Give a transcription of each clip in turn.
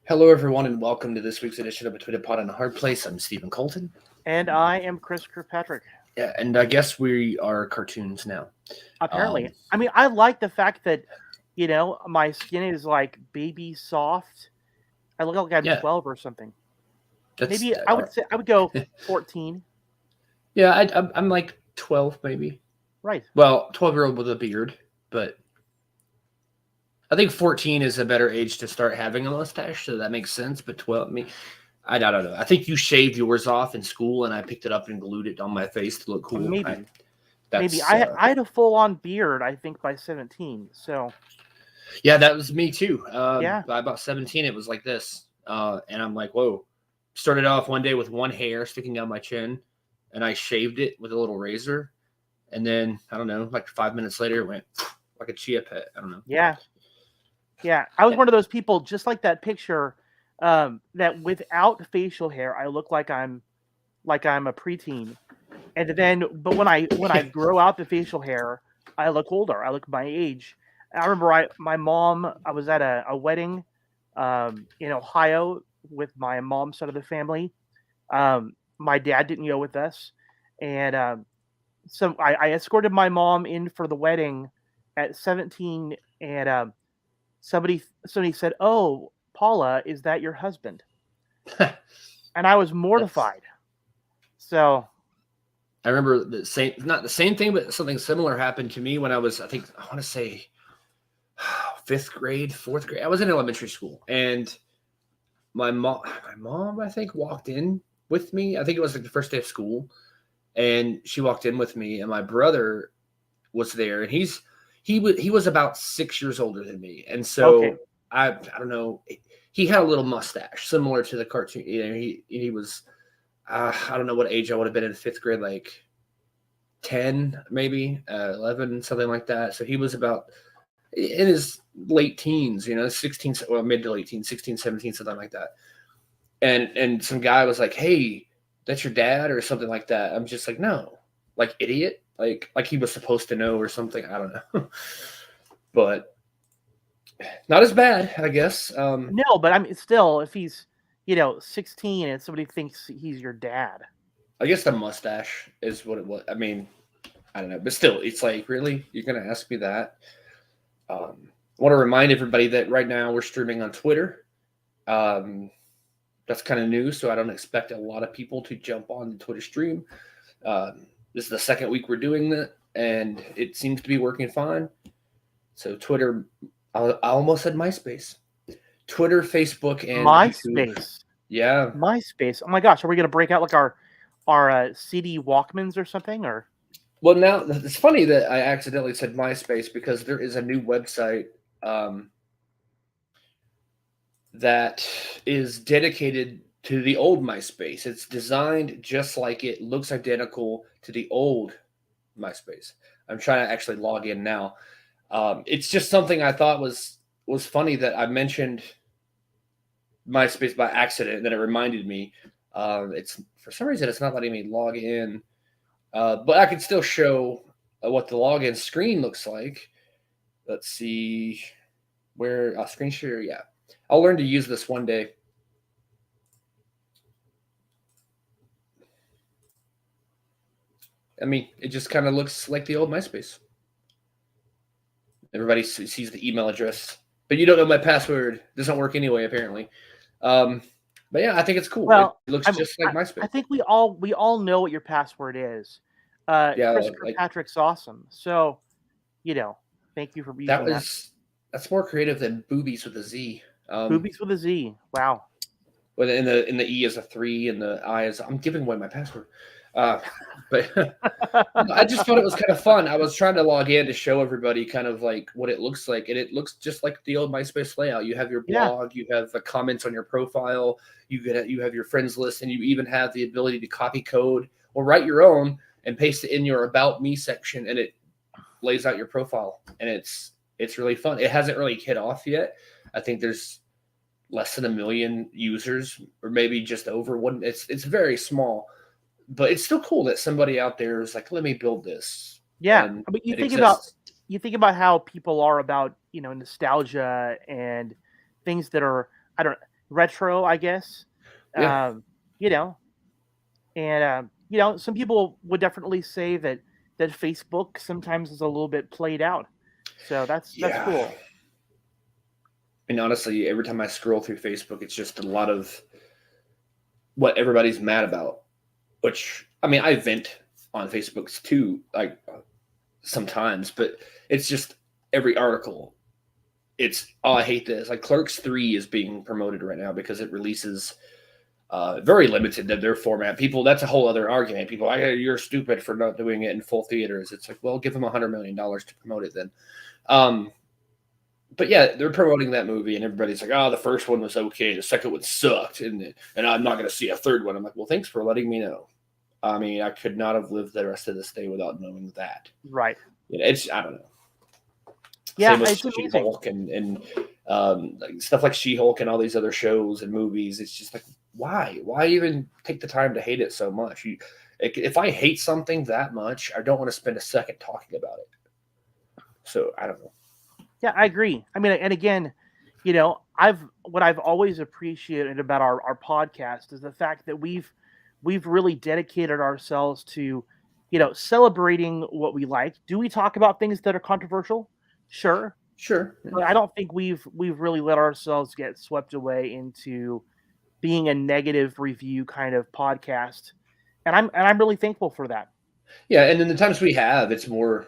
Hello, everyone, and welcome to this week's edition of Between a Pot and a Hard Place. I'm Stephen Colton. And I am Chris Kirkpatrick. Yeah, and I guess we are cartoons now. Apparently. I mean, I like the fact that, my skin is like baby soft. I look like I'm 12 or something. Maybe I would go 14. Yeah, I'm like 12, maybe. Right. Well, 12-year-old with a beard, but I think 14 is a better age to start having a mustache, so that makes sense. But 12, I don't know. I think you shaved yours off in school, and I picked it up and glued it on my face to look cool. Maybe. I had a full-on beard, I think, by 17. So. Yeah, that was me too. Yeah. By about 17, it was like this, and I'm like, whoa. Started off one day with one hair sticking down my chin, and I shaved it with a little razor, and then I don't know, like 5 minutes later, it went like a chia pet. I don't know. Yeah. Yeah, I was one of those people, just like that picture, that without facial hair, I look like I'm a preteen, and then, but when I grow out the facial hair, I look older. I look my age. And I remember I was at a wedding, in Ohio with my mom's side of the family. My dad didn't go with us, and so I escorted my mom in for the wedding at 17, and somebody said, "Oh, Paula, is that your husband?" And I was mortified. So I remember not the same thing, but something similar happened to me when I was, I want to say 5th grade, 4th grade. I was in elementary school, and my mom, I think, walked in with me. I think it was like the first day of school, and she walked in with me, and my brother was there, and he was about 6 years older than me, and so okay. I don't know. He had a little mustache similar to the cartoon. He was I don't know what age I would have been in 5th grade, like 10, maybe 11, something like that. So he was about in his late teens, 16, well, mid to late teens, 16, 17, something like that. And some guy was like, "Hey, that's your dad," or something like that. I'm just like, "No, like idiot." Like he was supposed to know or something. I don't know. But not as bad, I guess. No, but I mean, still, if he's 16 and somebody thinks he's your dad, I guess the mustache is what it was. I mean, I don't know, but still, it's like, really, you're gonna ask me that? I want to remind everybody that right now we're streaming on Twitter. That's kind of new, so I don't expect a lot of people to jump on the Twitter stream. This is the second week we're doing that, and it seems to be working fine. So Twitter, I almost said MySpace. Twitter, Facebook, and MySpace. YouTube. Yeah. MySpace. Oh my gosh, are we going to break out like our CD Walkmans or something? Or well, now it's funny that I accidentally said MySpace because there is a new website that is dedicated to the old MySpace. It's designed just like it looks identical to the old MySpace. I'm trying to actually log in now. It's just something I thought was funny that I mentioned MySpace by accident, and then it reminded me. It's for some reason it's not letting me log in, but I can still show what the login screen looks like. Let's see where screen share. Yeah, I'll learn to use this one day. I mean, it just kind of looks like the old MySpace. Everybody sees the email address, but you don't know my password. It doesn't work anyway, apparently. But yeah, I think it's cool. Well, it looks just like MySpace. I think we all know what your password is. Chris Kirkpatrick's awesome. So, thank you for being that. That's more creative than boobies with a Z. Boobies with a Z. Wow. Well, in the E is a 3 and the I is. I'm giving away my password. But I just thought it was kind of fun. I was trying to log in to show everybody kind of like what it looks like, and it looks just like the old MySpace layout. You have your blog, you have the comments on your profile, you have your friends list, and you even have the ability to copy code or write your own and paste it in your About Me section, and it lays out your profile, and it's really fun. It hasn't really hit off yet. I think there's less than 1 million users, or maybe just over one. It's very small. But it's still cool that somebody out there is like, let me build this. Yeah, but you think about how people are about nostalgia and things that are, I don't retro, I guess. Yeah. You know, and some people would definitely say that Facebook sometimes is a little bit played out. So that's Yeah. cool. And honestly, every time I scroll through Facebook, it's just a lot of what everybody's mad about. Which I mean, I vent on Facebooks too, like sometimes, but it's just every article. It's I hate this. Like Clerks 3 is being promoted right now because it releases very limited to their format. People, that's a whole other argument. People, you're stupid for not doing it in full theaters. It's like, well, give them $100 million to promote it then. Um, but yeah, they're promoting that movie, and everybody's like, "Oh, the first one was okay, the second one sucked, and I'm not going to see a third one." I'm like, "Well, thanks for letting me know." I mean, I could not have lived the rest of this day without knowing that. Right. It's I don't know. Yeah, Same with it's amazing. She-Hulk and like stuff like She-Hulk and all these other shows and movies. It's just like, why? Why even take the time to hate it so much? If I hate something that much, I don't want to spend a second talking about it. So I don't know. Yeah, I agree. I mean, and again, what I've always appreciated about our podcast is the fact that we've really dedicated ourselves to, celebrating what we like. Do we talk about things that are controversial? Sure. Sure. But I don't think we've really let ourselves get swept away into being a negative review kind of podcast. And I'm really thankful for that. Yeah, and then the times we have, it's more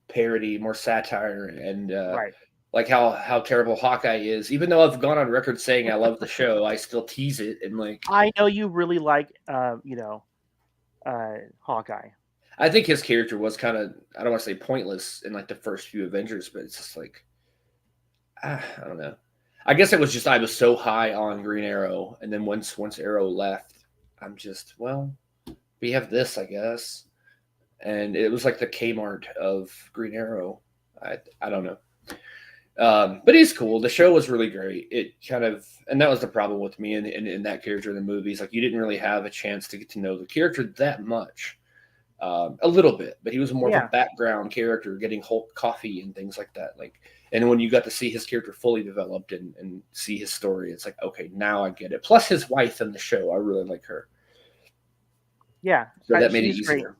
parody, more satire, and Right. like how terrible Hawkeye is. Even though I've gone on record saying I love the show, I still tease it and like I know you really like Hawkeye. I think his character was kind of I don't want to say pointless in like the first few Avengers, but it's just like I don't know. I guess it was just I was so high on Green Arrow, and then once Arrow left, I'm just well, we have this, I guess, and it was like the Kmart of Green Arrow. I don't know. But he's cool. The show was really great. It kind of, and that was the problem with me in that character in the movies. Like you didn't really have a chance to get to know the character that much. A little bit, but he was more of a Yeah. background character, getting Hulk coffee and things like that. Like, and when you got to see his character fully developed and see his story, it's like, okay, now I get it. Plus, his wife in the show, I really like her, Yeah. so that made it She's great. easier.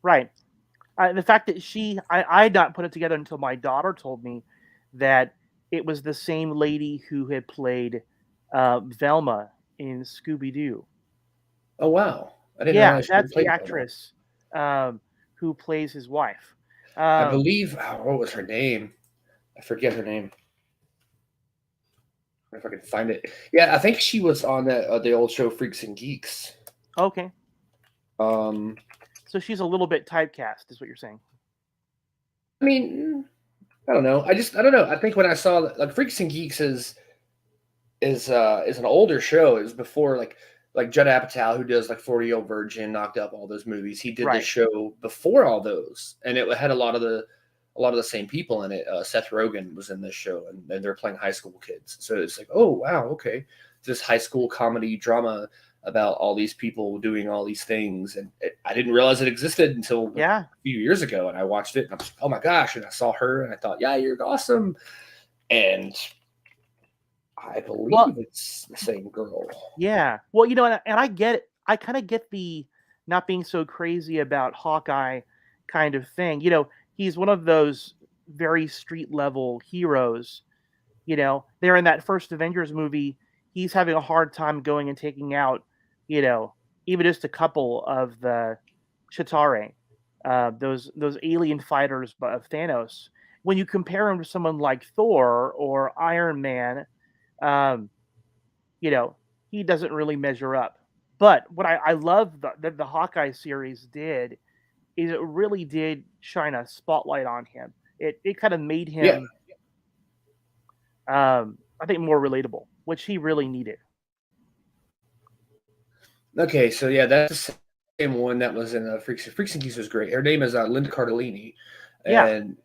Right. The fact that I had not put it together until my daughter told me that it was the same lady who had played Velma in Scooby Doo. Oh wow, I didn't Yeah, realize she that's the played Velma. actress who plays his wife. I believe what was her name? I forget her name. If I can find it. Yeah, I think she was on the old show Freaks and Geeks. Okay, Um, so she's a little bit typecast, is what you're saying. I mean, I don't know. I don't know. I think when I saw like Freaks and Geeks is an older show. It was before like Judd Apatow, who does like 40-Year-Old Virgin, knocked up all those movies. He did this Right. show before all those, and it had a lot of the same people in it. Seth Rogen was in this show, and they're playing high school kids. So it's like, oh wow, okay, this high school comedy drama about all these people doing all these things, and I didn't realize it existed until like, Yeah. a few years ago, and I watched it, and I was like, oh my gosh, and I saw her, and I thought, yeah, you're awesome, and I believe Well, it's the same girl. yeah. Well, and I get it. I kind of get the not being so crazy about Hawkeye kind of thing. He's one of those very street level heroes. They're in that first Avengers movie. He's having a hard time going and taking out, even just a couple of the Chitauri, those alien fighters of Thanos. When you compare him to someone like Thor or Iron Man, um, he doesn't really measure up. But what I love that the Hawkeye series did is it really did shine a spotlight on him. It kind of made Yeah. him, I think, more relatable, which he really needed. Okay, so yeah, that's the same one that was in Freaks and Geeks was great. Her name is Linda Cardellini, Yeah. and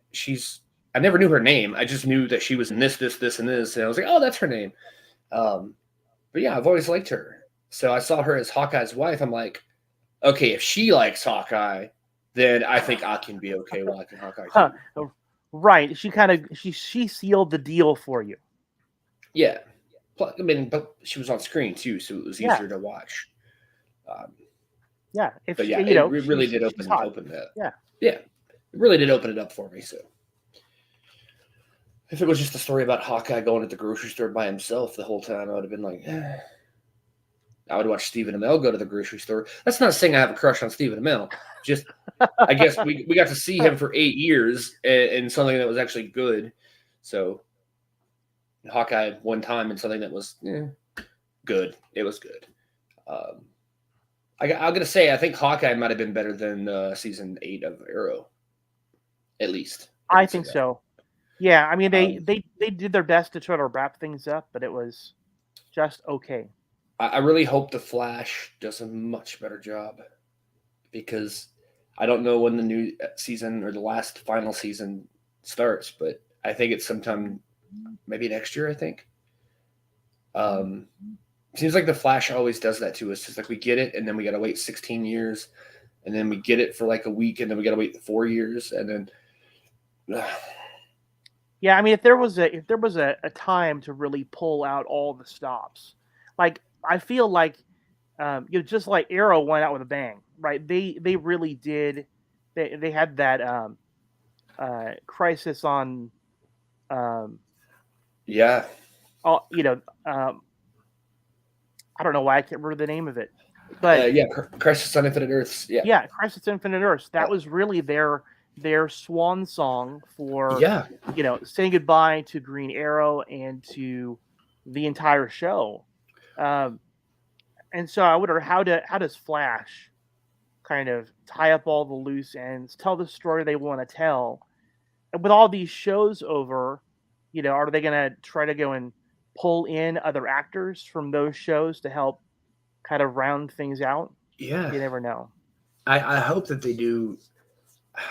I never knew her name. I just knew that she was in this, and this, and I was like, oh, that's her name. But yeah, I've always liked her. So I saw her as Hawkeye's wife. I'm like, okay, if she likes Hawkeye, then I think I can be okay liking Hawkeye too. Right. She sealed the deal for you. Yeah. I mean, but she was on screen too, so it was Yeah. easier to watch. Yeah. If But she, yeah, you know, really did she's hot. open that. Yeah. Yeah, it really did open it up for me. So if it was just a story about Hawkeye going to the grocery store by himself the whole time, I would have been like, I would watch Stephen Amell go to the grocery store. That's not saying I have a crush on Stephen Amell. Just I guess we got to see him for 8 years in something that was actually good. So Hawkeye one time in something that was good. It was good. I'm gonna say I think Hawkeye might have been better than season 8 of Arrow. At least I think so. Yeah, I mean they did their best to try to wrap things up, but it was just okay. I really hope the Flash does a much better job because I don't know when the new season or the last final season starts, but I think it's sometime maybe next year. I think. Seems like the Flash always does that to us. It's like we get it, and then we got to wait 16 years, and then we get it for like a week, and then we got to wait 4 years, and then. Yeah, I mean, if there was a time to really pull out all the stops, like I feel like, just like Arrow went out with a bang, right? They really did. They had that crisis on, Yeah. all I don't know why I can't remember the name of it, but Crisis on Infinite Earths. Yeah. Yeah, Crisis Infinite Earths. That was really their swan song for saying goodbye to Green Arrow and to the entire show. And so I wonder how does Flash kind of tie up all the loose ends, tell the story they want to tell, and with all these shows over, are they going to try to go and pull in other actors from those shows to help kind of round things out? Yeah. You never know. I hope that they do.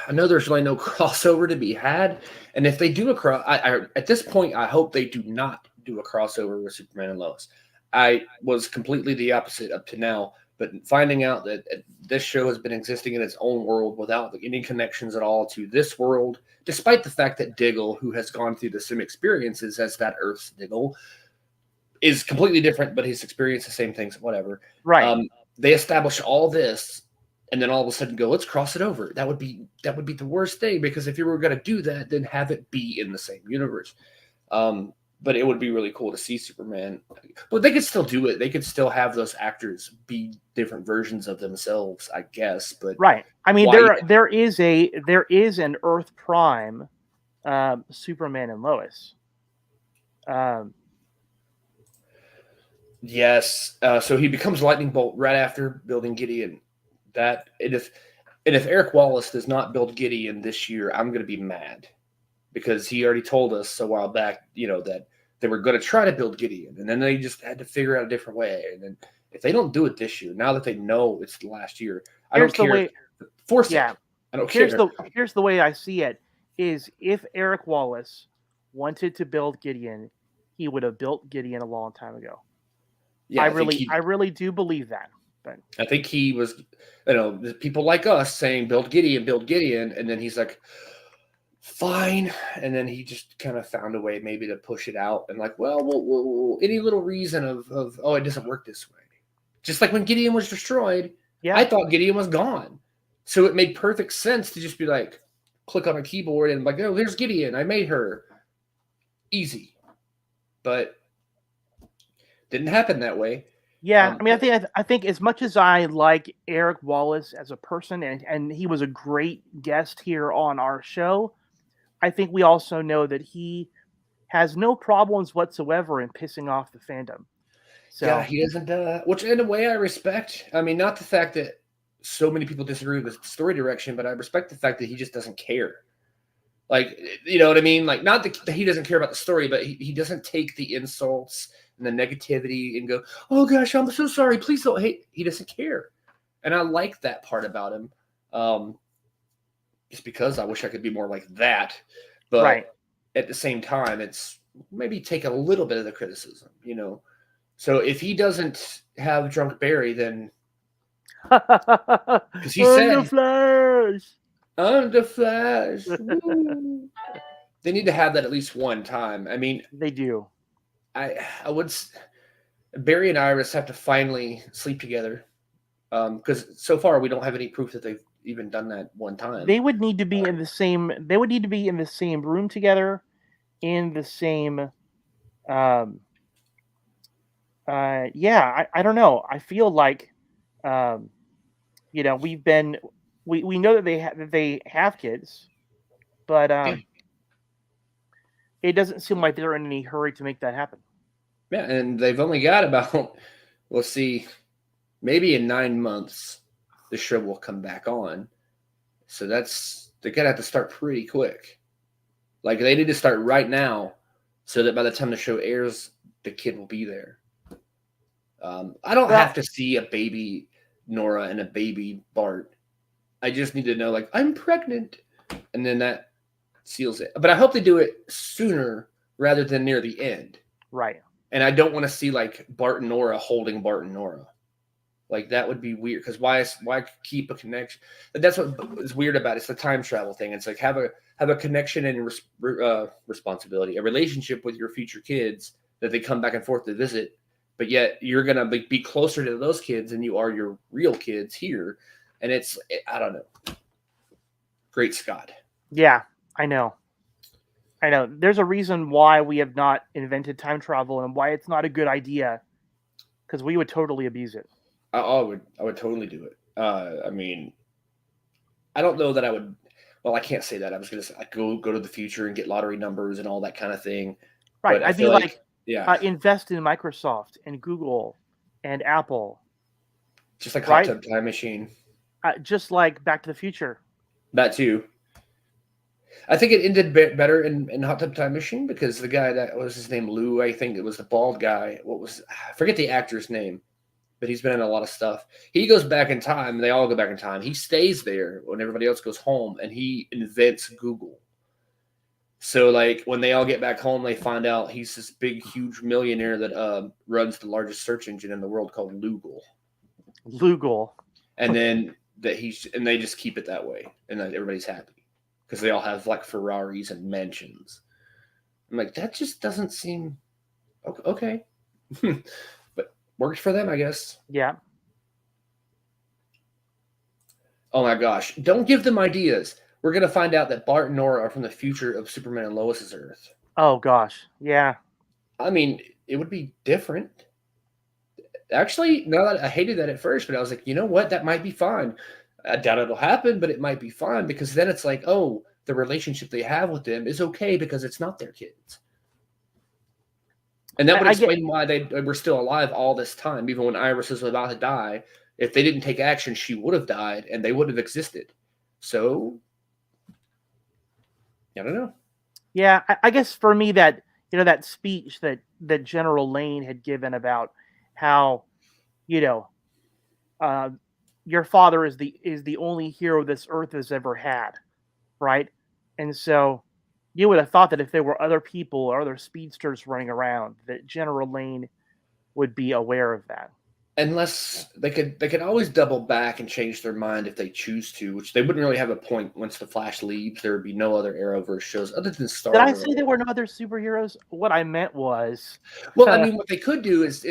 I know there's really no crossover to be had, and if they do at this point, I hope they do not do a crossover with Superman and Lois. I was completely the opposite up to now, but finding out that this show has been existing in its own world without any connections at all to this world, despite the fact that Diggle, who has gone through the same experiences as that Earth's Diggle, is completely different, but he's experienced the same things, whatever. Right. They establish all this, and then all of a sudden go, let's cross it over. That would be the worst thing, because if you were going to do that, then have it be in the same universe. But it would be really cool to see Superman. But they could still do it. They could still have those actors be different versions of themselves, I guess. But right. I mean, there is an Earth Prime Superman and Lois. Yes. So he becomes Lightning Bolt right after building Gideon. If Eric Wallace does not build Gideon this year, I'm going to be mad, because he already told us a while back, that they were going to try to build Gideon, and then they just had to figure out a different way. And then if they don't do it this year, now that they know it's the last year, I don't care. Force it. I don't care. Here's the way I see it: is if Eric Wallace wanted to build Gideon, he would have built Gideon a long time ago. Yeah, I really do believe that. But I think he was, people like us saying build Gideon, and then he's like, fine, and then he just kind of found a way maybe to push it out, and like, well, any little reason of it doesn't work this way. Just like when Gideon was destroyed, I thought Gideon was gone, so it made perfect sense to just be like, click on a keyboard and like, oh, there's Gideon, I made her. Easy, but didn't happen that way. Yeah, I mean, I think as much as I like Eric Wallace as a person, and he was a great guest here on our show, I think we also know that he has no problems whatsoever in pissing off the fandom. So yeah, he doesn't. Which in a way I respect. I mean, not the fact that so many people disagree with the story direction, but I respect the fact that he just doesn't care. Like, you know what I mean? Like, not that he doesn't care about the story, but he doesn't take the insults and the negativity and go, oh gosh, I'm so sorry, please don't hate. He doesn't care. And I like that part about him. Just because I wish I could be more like that. But at the same time, it's maybe take a little bit of the criticism, So if he doesn't have Drunk Barry, then because he said the Flash. I'm the Flash. They need to have that at least one time. I mean, They do. I would. Barry and Iris have to finally sleep together because so far we don't have any proof that they've even done that one time. They would need to be in the same. They would need to be in the same room together, in the same. Um, yeah, I don't know. I feel like, um, we've been. We know that they have kids, but Yeah, it doesn't seem like they're in any hurry to make that happen. yeah, and they've only got about let's see, maybe in 9 months the show will come back on. So they're gonna have to start pretty quick. Like they need to start right now, so that by the time the show airs, the kid will be there. I don't Well, have to see a baby Nora and a baby Bart. I just need to know, like, I'm pregnant, and then that seals it. But I hope they do it sooner rather than near the end. right. And I don't want to see like Bart and Nora holding Bart and Nora. Like that would be weird because why keep a connection? That's what is weird about it. It's the time travel thing. It's like have a connection and responsibility, a relationship with your future kids that they come back and forth to visit, but yet you're gonna be closer to those kids than you are your real kids here, and I don't know. Great Scott. Yeah, I know. I know. There's a reason why we have not invented time travel and why it's not a good idea, because we would totally abuse it. I would totally do it. I mean, I don't know that I would. Well, I can't say that. I was gonna say, go to the future and get lottery numbers and all that kind of thing. Right. But I I'd be feel like, like, yeah, invest in Microsoft and Google and Apple, just like Hot right? Tub Time Machine. Just like Back to the Future. That too. I think it ended better in Hot Tub Time Machine because the guy that was his name Lou. I think it was the bald guy. I forget the actor's name, but he's been in a lot of stuff. He goes back in time. They all go back in time. He stays there when everybody else goes home, and he invents Google. So, like, when they all get back home, they find out he's this big, huge millionaire that runs the largest search engine in the world called Google. Google. And then they just keep it that way, and then everybody's happy because they all have like Ferraris and mansions. I'm like, that just doesn't seem okay, but works for them, I guess. Yeah. Oh my gosh, don't give them ideas. We're gonna find out that Bart and Nora are from the future of Superman and Lois's Earth. Oh gosh. Yeah. I mean, it would be different. Actually, no, I hated that at first, but I was like, you know what? That might be fine. I doubt it'll happen, but it might be fine because then it's like, oh, the relationship they have with them is okay because it's not their kids. And that would I get. explain why they were still alive all this time, even when Iris was about to die. If they didn't take action, she would have died and they would have existed. So, I don't know. Yeah. I guess for me that that speech that General Lane had given about how you know uh, your father is the only hero this earth has ever had, right? And so you would have thought that if there were other people or other speedsters running around, that General Lane would be aware of that. Unless they could always double back and change their mind if they choose to, which they wouldn't really have a point once the Flash leaves. There would be no other Arrowverse shows other than Did I Stargirl. say there were no other superheroes? What I meant was, Well, I mean, what they could do is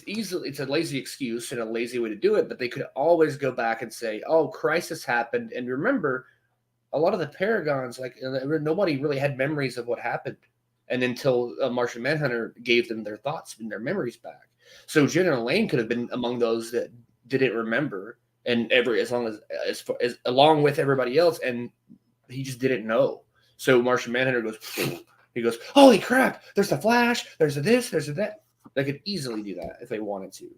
easily. It's a lazy excuse and a lazy way to do it, but they could always go back and say, "Oh, crisis happened," and remember, a lot of the Paragons, like nobody really had memories of what happened, and until Martian Manhunter gave them their thoughts and their memories back. So General Lane could have been among those that didn't remember, and as along with everybody else, and he just didn't know. So Martian Manhunter goes, he goes, "Holy crap! There's the Flash. There's a this. There's a that." They could easily do that if they wanted to,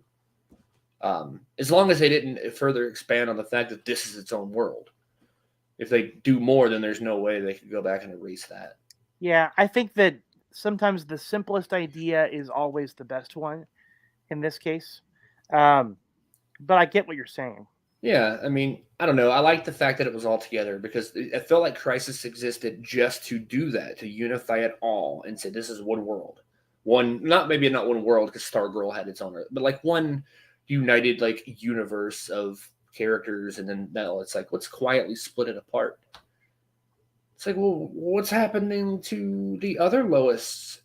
as long as they didn't further expand on the fact that this is its own world. If they do more, then there's no way they could go back and erase that. yeah, I think that sometimes the simplest idea is always the best one in this case. Um, but I get what you're saying. Yeah, I mean, I don't know. I like the fact that it was all together because it felt like Crisis existed just to do that, to unify it all and say this is one world, maybe not one world because Stargirl had its own, but like one united like universe of characters, and then now it's like let's quietly split it apart. It's like, well, what's happening to the other Lois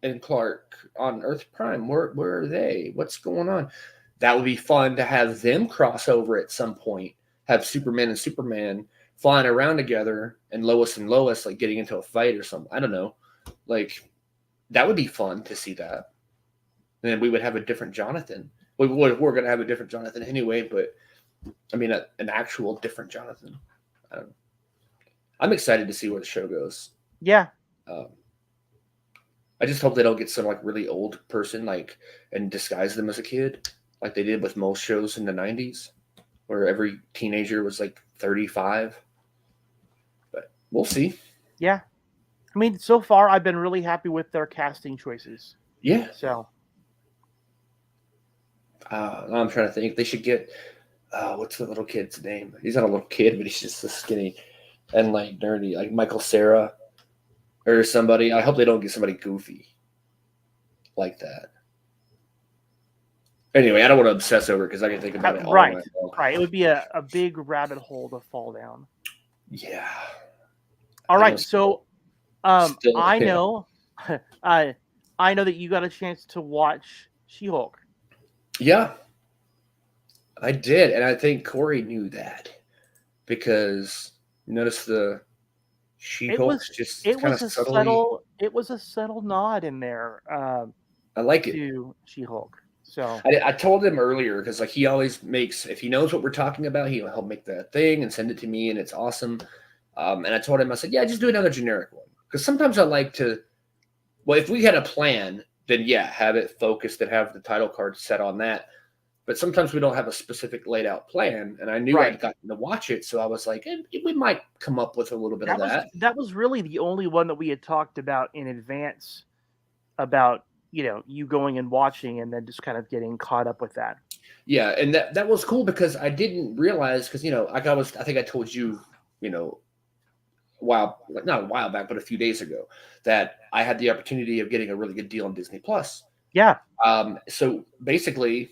and Clark on Earth Prime? Where are they? What's going on? That would be fun to have them cross over at some point. Have Superman and Superman flying around together, and Lois like getting into a fight or something. I don't know. Like that would be fun to see that. And then we would have a different Jonathan. We're going to have a different Jonathan anyway, but I mean, an actual different Jonathan. I don't know. I'm excited to see where the show goes. Yeah. Um, I just hope they don't get some like really old person like and disguise them as a kid, like they did with most shows in the '90s, where every teenager was like 35. But we'll see. Yeah. I mean, so far I've been really happy with their casting choices. Yeah. So I'm trying to think. They should get what's the little kid's name? He's not a little kid, but he's just so skinny and like nerdy, like Michael Cera or somebody. I hope they don't get somebody goofy like that. Anyway, I don't want to obsess over it because I can think about it all right. night long. Right. It would be a big rabbit hole to fall down. Yeah. All right. So I yeah. know I know that you got a chance to watch She-Hulk. Yeah. I did, and I think Corey knew that because notice the She-Hulk just kind of subtly. It was a subtle nod in there. I like it to She-Hulk. So I told him earlier because like he always makes if he knows what we're talking about, he'll help make that thing and send it to me, and it's awesome. And I told him I said, yeah, just do another generic one because sometimes I like to. Well, if we had a plan, then yeah, have it focused and have the title card set on that. But sometimes we don't have a specific laid out plan, and I knew I'd gotten to watch it, so I was like, we might come up with a little bit of that. That was really the only one that we had talked about in advance about, you going and watching and then just kind of getting caught up with that. Yeah, and that was cool because I didn't realize because I think I told you, not a while back, but a few days ago that I had the opportunity of getting a really good deal on Disney Plus. Yeah. So basically.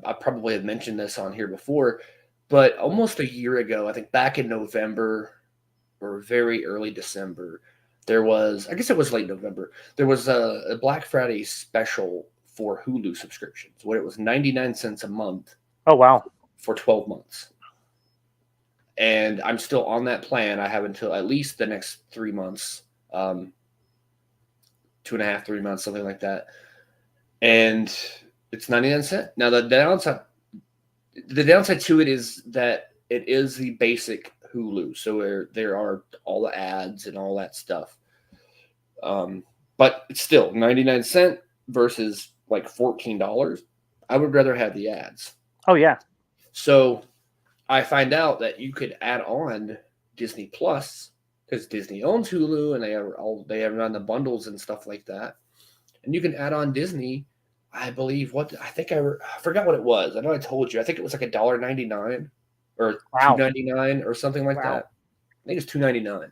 I probably have mentioned this on here before, but almost a year ago, I think back in November or very early December, there was, I guess it was late November, there was a Black Friday special for Hulu subscriptions where it was 99 cents a month. Oh, wow. For 12 months. And I'm still on that plan. I have until at least the next 3 months, 2.5, 3 months, something like that. And it's 99 cents. Now the downside to it is that it is the basic Hulu, so there are all the ads and all that stuff. But it's still 99 cents versus like $14. I would rather have the ads. Oh yeah. So I find out that you could add on Disney Plus because Disney owns Hulu and they have it on the bundles and stuff like that, and you can add on Disney. I believe I forgot what it was. I know I told you. I think it was like $1.99 or $2.99 or something like that. I think it's $2.99.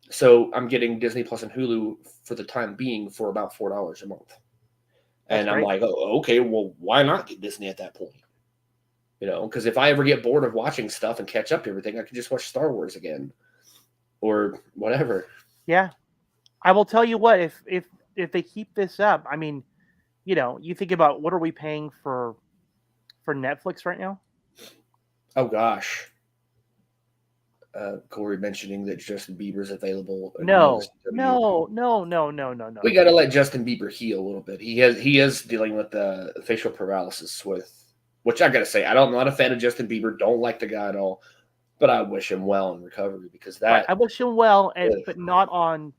So I'm getting Disney Plus and Hulu for the time being for about $4 a month. And I'm like, oh, okay, well, why not get Disney at that point? Because if I ever get bored of watching stuff and catch up to everything, I can just watch Star Wars again or whatever. Yeah. I will tell you what, if they keep this up, I mean, you think about what are we paying for Netflix right now? Oh gosh, Corey mentioning that Justin Bieber's available. No. We got to let Justin Bieber heal a little bit. He is dealing with the facial paralysis which I got to say, I'm not a fan of Justin Bieber. Don't like the guy at all, but I wish him well in recovery because that. I wish him well, but not on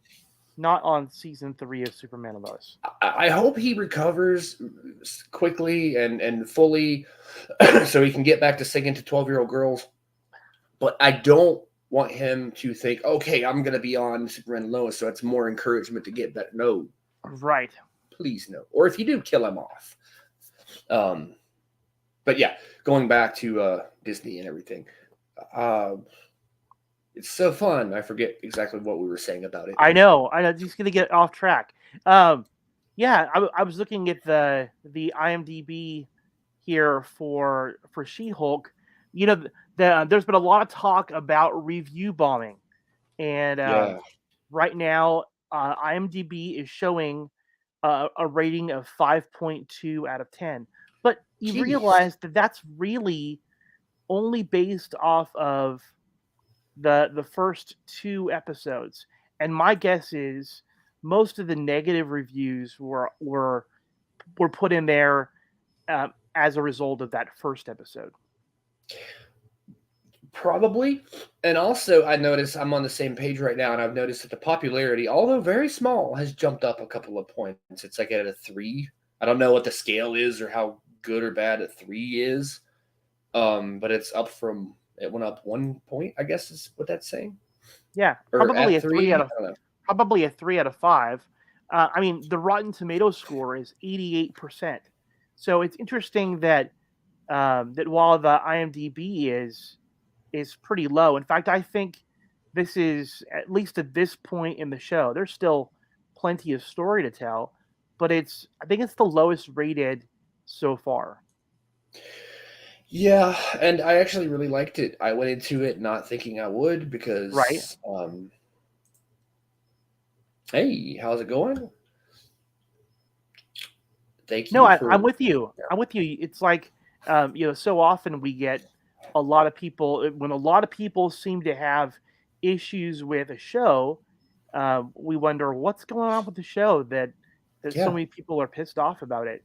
season 3 of Superman and Lois. I hope he recovers quickly and fully so he can get back to singing to 12-year-old girls. But I don't want him to think, okay, I'm going to be on Superman and Lois, so it's more encouragement to get better. No. Right. Please no. Or if you do, kill him off. But yeah, going back to Disney and everything. It's so fun. I forget exactly what we were saying about it. I know. Just gonna get off track. Yeah, I was looking at the IMDb here for She-Hulk. There's been a lot of talk about review bombing, and Yeah. right now IMDb is showing a rating of 5.2 out of 10. But you Jeez. realize that that's really only based off of the first 2 episodes, and my guess is most of the negative reviews were put in there as a result of that first episode. Probably. And also, I noticed I'm on the same page right now, and I've noticed that the popularity, although very small, has jumped up a couple of points. It's like at a 3. I don't know what the scale is or how good or bad a 3 is. But it's up from it went up 1 point, I guess is what that's saying. Yeah, Or at 3, I don't know. probably a 3 out of 5. I mean, the Rotten Tomato score is 88%. So it's interesting that that while the IMDb is pretty low. In fact, I think this is, at least at this point in the show, there's still plenty of story to tell, but I think it's the lowest rated so far. Yeah, and I actually really liked it. I went into it not thinking I would Right? because hey, how's it going? Thank No, you I'm for with you. I'm with you. It's like, so often we get a lot of people, when a lot of people seem to have issues with a show, we wonder what's going on with the show that so yeah. many people are pissed off about it.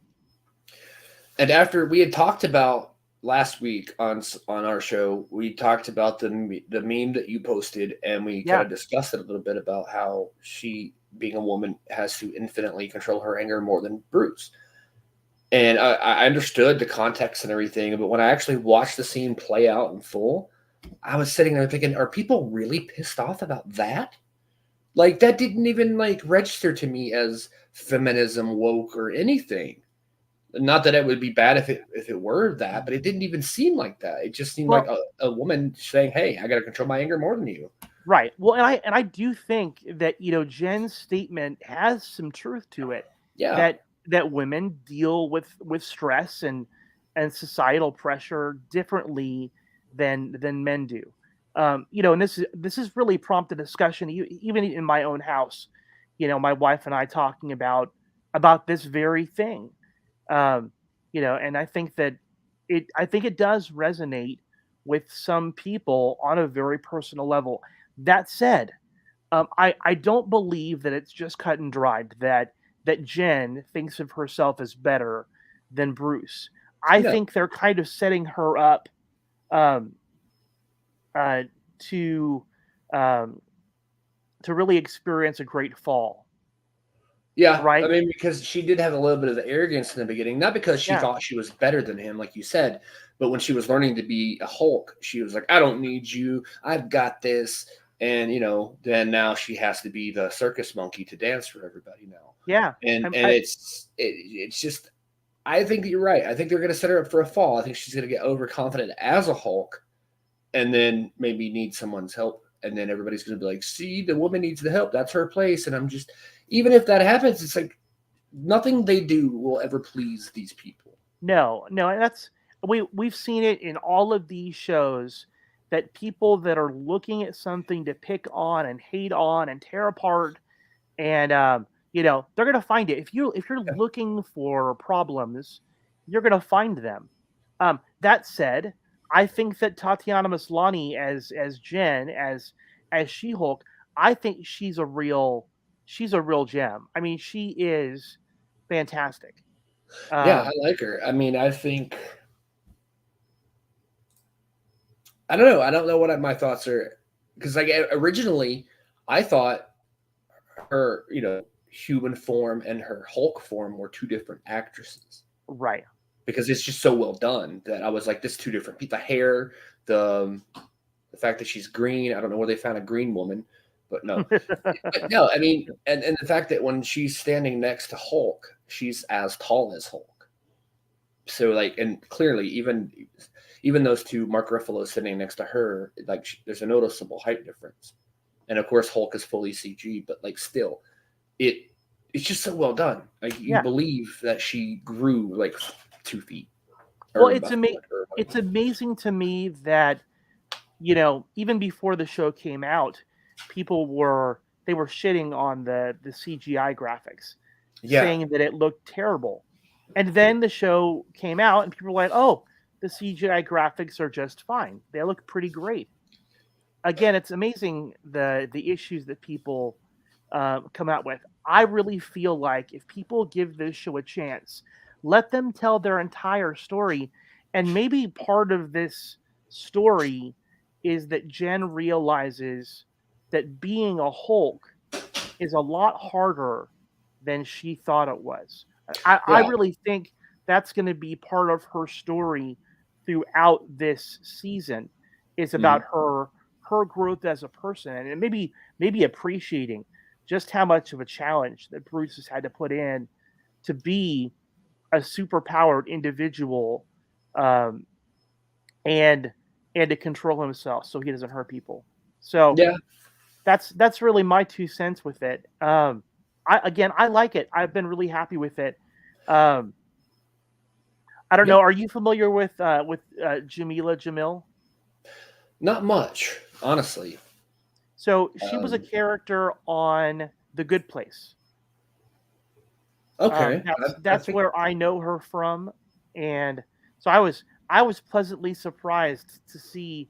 And after we had talked about last week on our show, we talked about the meme that you posted, and we kind Yeah, of discussed it a little bit about how she, being a woman, has to infinitely control her anger more than Bruce. And I understood the context and everything, but when I actually watched the scene play out in full, I was sitting there thinking, are people really pissed off about that? Like that didn't even like register to me as feminism, woke, or anything. Not that it would be bad if it were that, but it didn't even seem like that. It just seemed like well, a woman saying, "Hey, I got to control my anger more than you." right. Well, and I do think that Jen's statement has some truth to it, Yeah, that women deal with stress and societal pressure differently than men do. And this is really prompted discussion even in my own house. My wife and I talking about this very thing. Um, and I think it does resonate with some people on a very personal level. That said, I don't believe that it's just cut and dried that Jen thinks of herself as better than Bruce. I no, think they're kind of setting her up um, uh, to um, to really experience a great fall, yeah. I right? mean, because she did have a little bit of arrogance in the beginning, not because she Yeah, thought she was better than him, like you said, but when she was learning to be a Hulk, she was like, "I don't need you. I've got this." And then now she has to be the circus monkey to dance for everybody now, yeah. and it's just I think that you're right. I think they're going to set her up for a fall. I think she's going to get overconfident as a Hulk, and then maybe need someone's help, and then everybody's going to be like, "See, the woman needs the help. That's her place." And I'm just, even if that happens, it's like nothing they do will ever please these people. No, no, and we've seen it in all of these shows that people that are looking at something to pick on and hate on and tear apart, and they're gonna find it. If you're looking for problems, you're gonna find them. That said, I think that Tatiana Maslany as Jen, as She-Hulk, I think she's a real gem. I mean, she is fantastic. Yeah, I Um, like her. I mean, I think I don't know. I don't know what my thoughts are because like originally I thought her, human form and her Hulk form were two different actresses. right. Because it's just so well done that I was like, this two different people. The hair, the fact that she's green. I don't know where they found a green woman, but no. But no, I mean, and the fact that when she's standing next to Hulk, she's as tall as Hulk. So like, and clearly, even those two, Mark Ruffalo sitting next to her, like there's a noticeable height difference. And of course, Hulk is fully CG, but like still, it it's just so well done. Like you Yeah. believe that she grew like 2 feet Well, or a foot or it's whatever. amazing to me that even before the show came out, people were shitting on the CGI graphics, Yeah. saying that it looked terrible. And then the show came out, and people were like, "Oh, the CGI graphics are just fine. They look pretty great." Again, it's amazing the issues that people come out with. I really feel like if people give this show a chance, let them tell their entire story, and maybe part of this story is that Jen realizes that being a Hulk is a lot harder than she thought it was. I Yeah. really think that's going to be part of her story throughout this season. Is about Mhm. her growth as a person, and maybe appreciating just how much of a challenge that Bruce has had to put in to be a superpowered individual, um, and to control himself so he doesn't hurt people. So Yeah. that's really my 2 cents with it. I like it. I've been really happy with it. Um, I don't Yeah. know. Are you familiar with Jamila Jamil? Not much, honestly. So she was a Um, character on The Good Place. okay. I That's think where I know her from, and so I was pleasantly surprised to see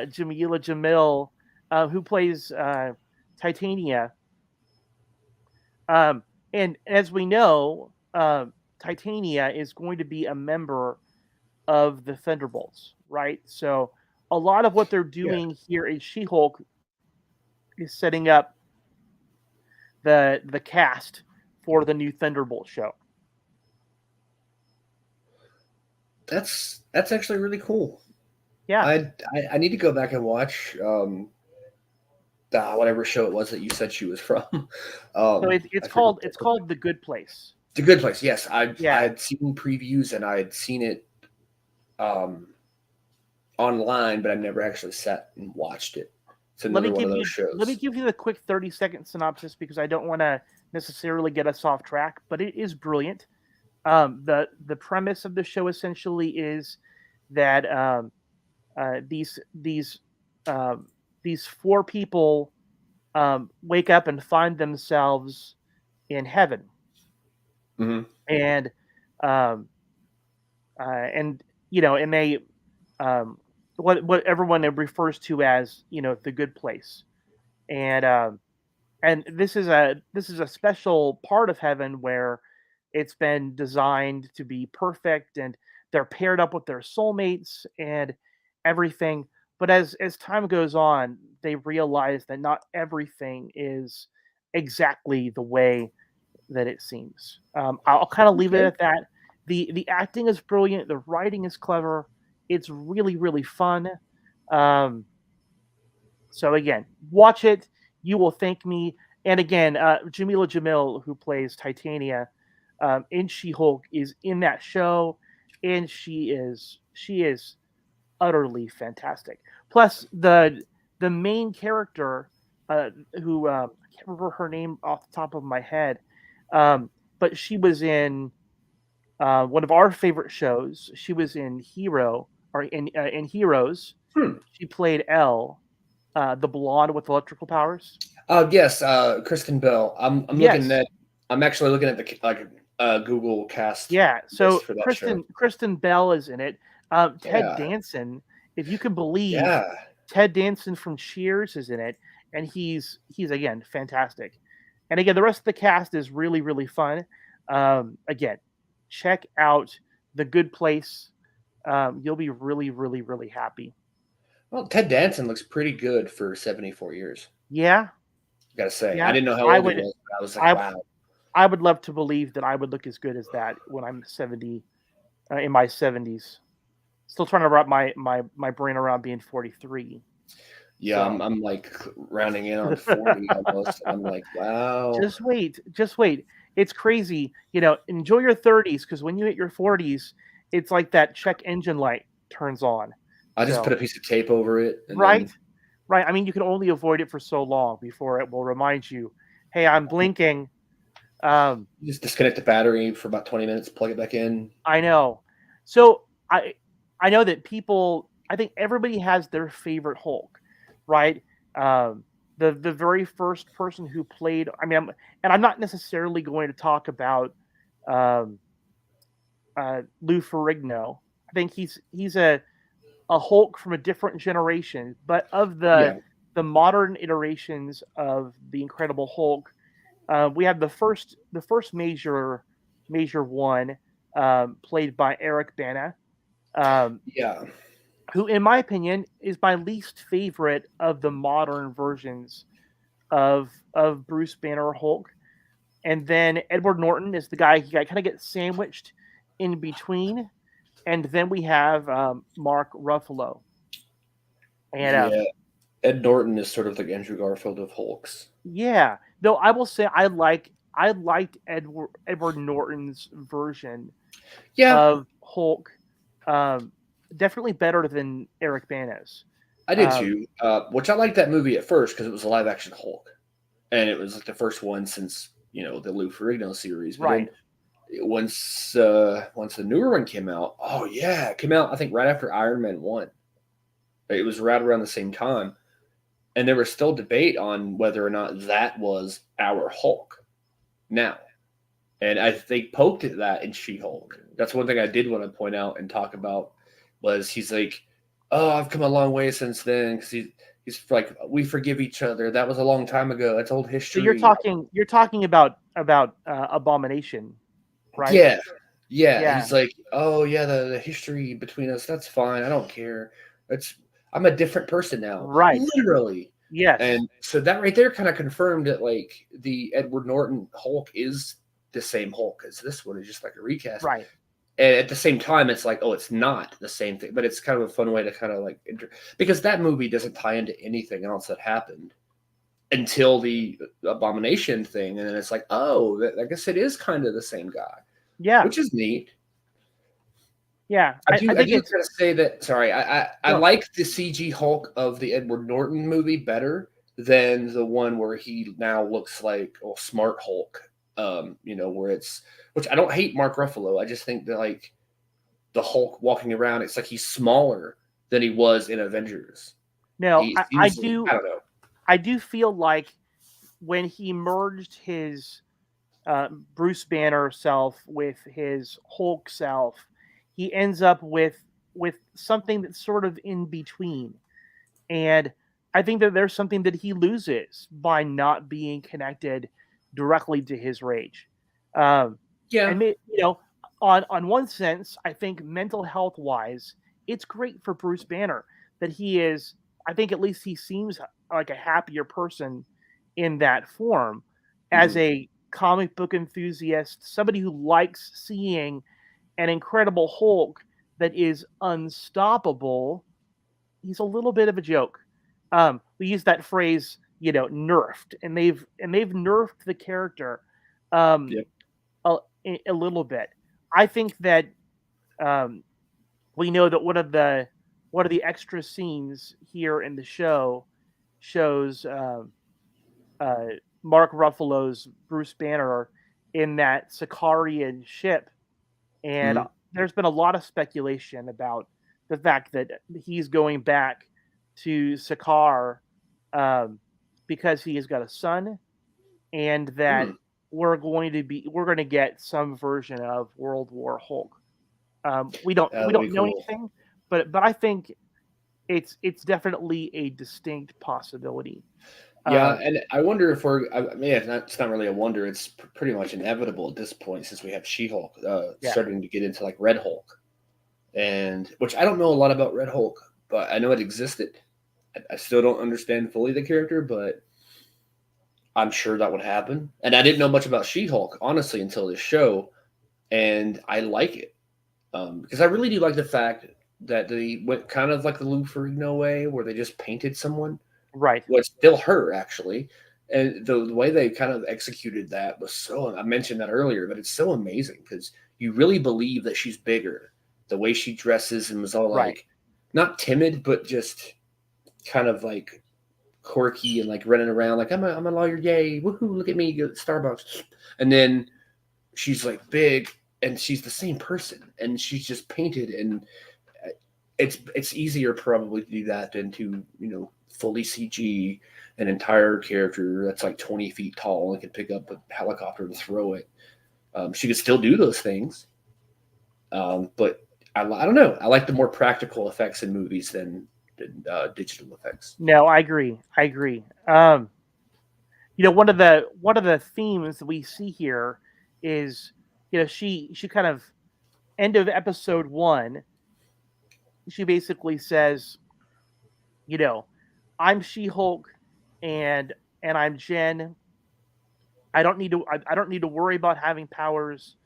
Jamila Jamil, who plays Titania. And as we know, Titania is going to be a member of the Thunderbolts, right? So a lot of what they're yeah. doing here in She-Hulk is setting up the cast for the new Thunderbolt show. That's actually really cool. Yeah. I need to go back and watch whatever show it was that you said she was from. So it's I forget. called The Good Place. The Good Place. Yes, I Yeah. had seen previews and I had seen it um, online, but I never actually sat and watched it. It's another one of those Let me shows. give you the quick 30-second synopsis because I don't want to necessarily get us off track, but it is brilliant. The premise of the show essentially is that uh, these these um, these four people wake up and find themselves in heaven, Hmm. and um, and and they um, what everyone refers to as the good place, and this is a special part of heaven where it's been designed to be perfect, and they're paired up with their soulmates and everything. But as time goes on, they realize that not everything is exactly the way that it seems. I'll kind of leave it Okay. at that. The acting is brilliant. The writing is clever. It's really fun. Um, so again, watch it. You will thank me. And again, Jamila Jamil, who plays Titania in She-Hulk, is in that show, and she is utterly fantastic. Plus, the main character, who I can't remember her name off the top of my head, but she was in one of our favorite shows. She was in Hero or in Heroes. Hmm. She played Elle, the blonde with electrical powers. Yes, Kristen Bell. I'm looking Yes. at. I'm actually looking at the Google cast Yeah. list So for that show. Kristen Bell is in it. Ted Yeah. Danson, if you can believe, Yeah. Ted Danson from Cheers is in it, and he's again fantastic. And again, the rest of the cast is really fun. Again, check out The Good Place. You'll be really happy. Well, Ted Danson looks pretty good for 74 years. Yeah, Gotta say, I yeah. didn't know how I old he would was, but I was like, I wow. I would love to believe that I would look as good as that when I'm 70, in my 70s. Still trying to wrap my brain around being 43. Yeah, So I'm like rounding in on 40 almost, and I'm like, wow. just wait. It's crazy. Enjoy your 30s because when you hit your 40s, it's like that check engine light turns on. I just put So a piece of tape over it, and right, then right. I mean, you can only avoid it for so long before it will remind you, "Hey, I'm blinking." Um, you just disconnect the battery for about 20 minutes, plug it back in. I know. So I know that people. I think everybody has their favorite Hulk, right? Um, the very first person who played. I mean, I'm not necessarily going to talk about um, Lou Ferrigno. I think he's a Hulk from a different generation, but of Yeah, the modern iterations of the Incredible Hulk, we have the first major one played by Eric Bana, um, yeah, who, in my opinion, is my least favorite of the modern versions of Bruce Banner Hulk. And then Edward Norton is the guy he kind of gets sandwiched in between. And then we have Mark Ruffalo. And yeah. Ed Norton is sort of like Andrew Garfield of Hulks. yeah, though I will say I liked Edward Norton's version Yeah, of Hulk, um, definitely better than Eric Bana's. I did Um, too. Which I liked that movie at first because it was a live action Hulk, and it was like the first one since the Lou Ferrigno series. But then right. once the newer one came out, oh yeah, it came out I think right after Iron Man 1. It was right around the same time, and there was still debate on whether or not that was our Hulk now. And I think poked at that in She-Hulk. That's one thing I did want to point out and talk about was he's like, "Oh, I've come a long way since then." Because he's like, "We forgive each other. That was a long time ago. That's old So you're history." talking about Abomination, right? Yeah, yeah. Yeah, He's like, "Oh yeah, the history between us. That's fine. I don't care. It's I'm a different person now, right. literally." Yes, And so that right there kind of confirmed that like the Edward Norton Hulk is the same Hulk as this one. It's just like a recast. right. And at the same time, it's like, oh, it's not the same thing, but it's kind of a fun way to kind of like because that movie doesn't tie into anything else that happened until the Abomination thing, and then it's like, oh, I guess it is kind of the same guy, Yeah, which is neat. yeah. I I do, I think do it's gotta say that. Sorry, I no. like the CG Hulk of the Edward Norton movie better than the one where he now looks like smart Hulk. Where it's which I don't hate Mark Ruffalo. I just think that like the Hulk walking around, it's like he's smaller than he was in Avengers. No, He I seems like do I don't know. I do feel like when he merged his Bruce Banner self with his Hulk self, he ends up with something that's sort of in between. And I think that there's something that he loses by not being connected directly to his rage. Um, Yeah, and on one sense, I think mental health wise, it's great for Bruce Banner that he is. I think at least he seems like a happier person in that form as mhm. a comic book enthusiast, somebody who likes seeing an Incredible Hulk that is unstoppable. He's a little bit of a joke. We use that phrase, nerfed, and they've nerfed the character um, Yep. a little bit. I think that um, we know that one of the extra scenes here in the show shows uh, Mark Ruffalo's Bruce Banner in that Sicarian ship, and Mhm. there's been a lot of speculation about the fact that he's going back to Sakaar um, because he has got a son, and that Mm. we're going to get some version of World War Hulk. We don't That we would be don't know cool. anything, but I think it's definitely a distinct possibility. Yeah, Um, and I wonder if I mean, it's not really a wonder. It's pretty much inevitable at this point since we have She-Hulk yeah, starting to get into like Red Hulk, and which I don't know a lot about Red Hulk, but I know it existed. I still don't understand fully the character, but I'm sure that would happen. And I didn't know much about She-Hulk honestly until this show, and I like it because I really do like the fact that they went kind of like the Lou Ferrigno way, where they just painted someone. right. Was still her actually, and the way they kind of executed that was so. I mentioned that earlier, but it's so amazing because you really believe that she's bigger. The way she dresses and was all Right. like, not timid, but just kind of like quirky and like running around like I'm a lawyer, yay, woohoo, look at me, go to Starbucks, and then she's like big and she's the same person and she's just painted and it's easier probably to do that than to fully CG an entire character that's like 20 feet tall and can pick up a helicopter and throw it. She could still do those things, but I don't know. I like the more practical effects in movies than digital effects. No, I agree. I agree. One of the themes that we see here is, she kind of end of episode 1, she basically says, you know, I'm She-Hulk and I'm Jen. I don't need to worry about having powers.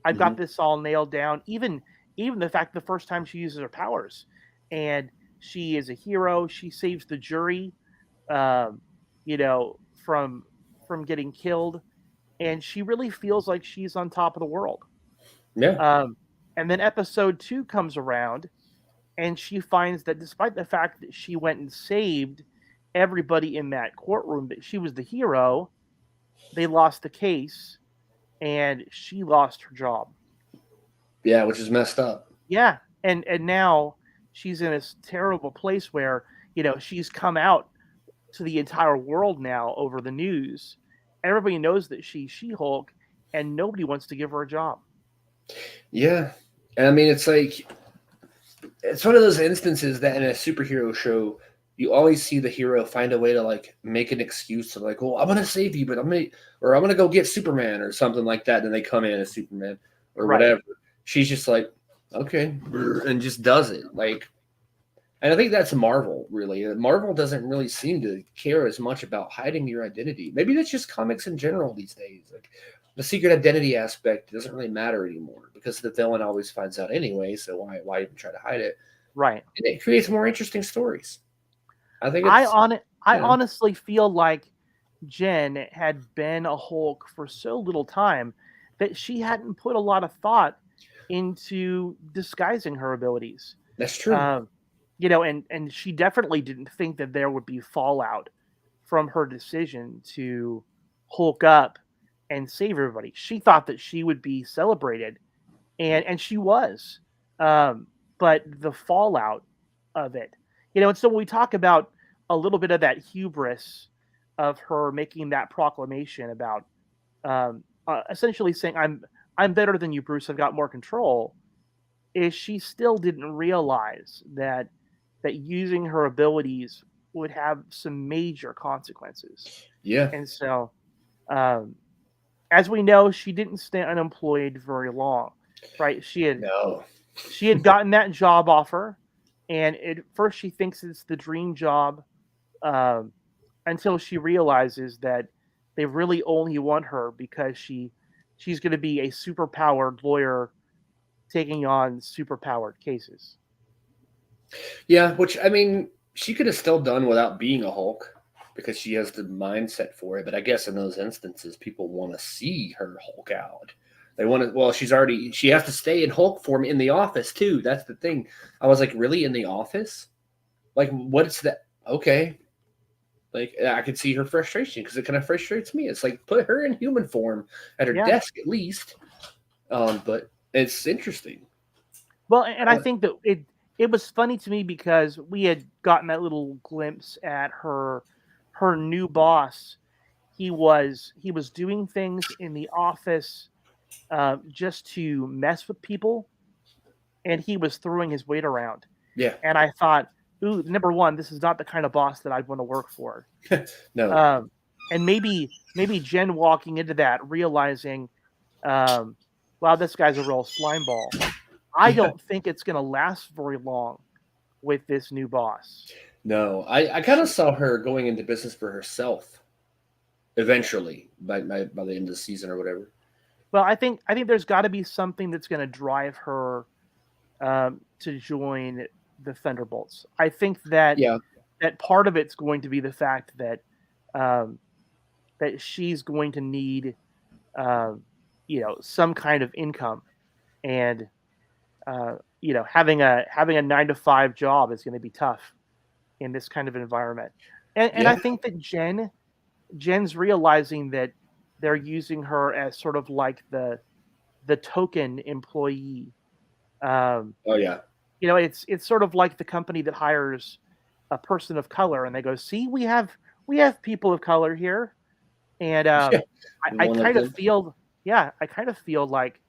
I've got Hmm. this all nailed down. Even the fact the first time she uses her powers, and she is a hero. She saves the jury, um, from getting killed, and she really feels like she's on top of the world. Yeah, Um, and then episode 2 comes around, and she finds that despite the fact that she went and saved everybody in that courtroom, that she was the hero, they lost the case, and she lost her job. yeah, which is messed up. Yeah, and now she's in this terrible place where, she's come out to the entire world now over the news. Everybody knows that she's She-Hulk, and nobody wants to give her a job. Yeah, and I mean it's like it's one of those instances that in a superhero show you always see the hero find a way to like make an excuse to like, well, I'm gonna save you, but I'm gonna go get Superman or something like that. And they come in as Superman or Right. whatever. She's just like, okay, and just does it. Like, and I think that's Marvel, really. Marvel doesn't really seem to care as much about hiding your identity. Maybe that's just comics in general these days. Like the secret identity aspect doesn't really matter anymore because the villain always finds out anyway. So why even try to hide it? Right. And it creates more interesting stories. I think I it's on I you know honestly feel like Jen had been a Hulk for so little time that she hadn't put a lot of thought into disguising her abilities. that's true. Um, and she definitely didn't think that there would be fallout from her decision to Hulk up and save everybody. She thought that she would be celebrated, and she was. Um, but the fallout of it, and so when we talk about a little bit of that hubris of her making that proclamation about, essentially saying, I'm better than you, Bruce. I've got more control. Is she still didn't realize that using her abilities would have some major consequences. Yeah. And so, um, as we know, she didn't stay unemployed very long, right? No. She had gotten that job offer, and at first she thinks it's the dream job, um, until she realizes that they really only want her because she's going to be a superpowered lawyer taking on superpowered cases. Yeah, which I mean, she could have still done without being a Hulk because she has the mindset for it. But I guess in those instances, people want to see her Hulk out. They want to. Well, she has to stay in Hulk form in the office too. That's the thing. I was like, really in the office? Like, what's that? Okay. Like, I could see her frustration because it kind of frustrates me. It's like put her in human form at her Yeah. desk at least. But it's interesting. Well, and I Uh, think that it was funny to me because we had gotten that little glimpse at her new boss. He was doing things in the office, just to mess with people, and he was throwing his weight around. yeah. And I thought, ooh, number one, this is not the kind of boss that I'd want to work for. No. Um, and maybe Jen walking into that realizing, um, wow, this guy's a real slime ball. I Yeah. don't think it's going to last very long with this new boss. No, I kind of saw her going into business for herself eventually by the end of the season or whatever. Well, I think there's got to be something that's going to drive her, to join the Thunderbolts. I think Yeah, that part of it's going to be the fact that, um, that she's going to need, uh, some kind of income, and, having a 9 to 5 job is going to be tough in this kind of environment. And yeah, I think that Jen's realizing that they're using her as sort of like the token employee. Um, oh yeah, it's sort of like the company that hires a person of color, and they go, "See, we have people of color here, and Yeah, I one of kind of them. feel, yeah, I kind of feel like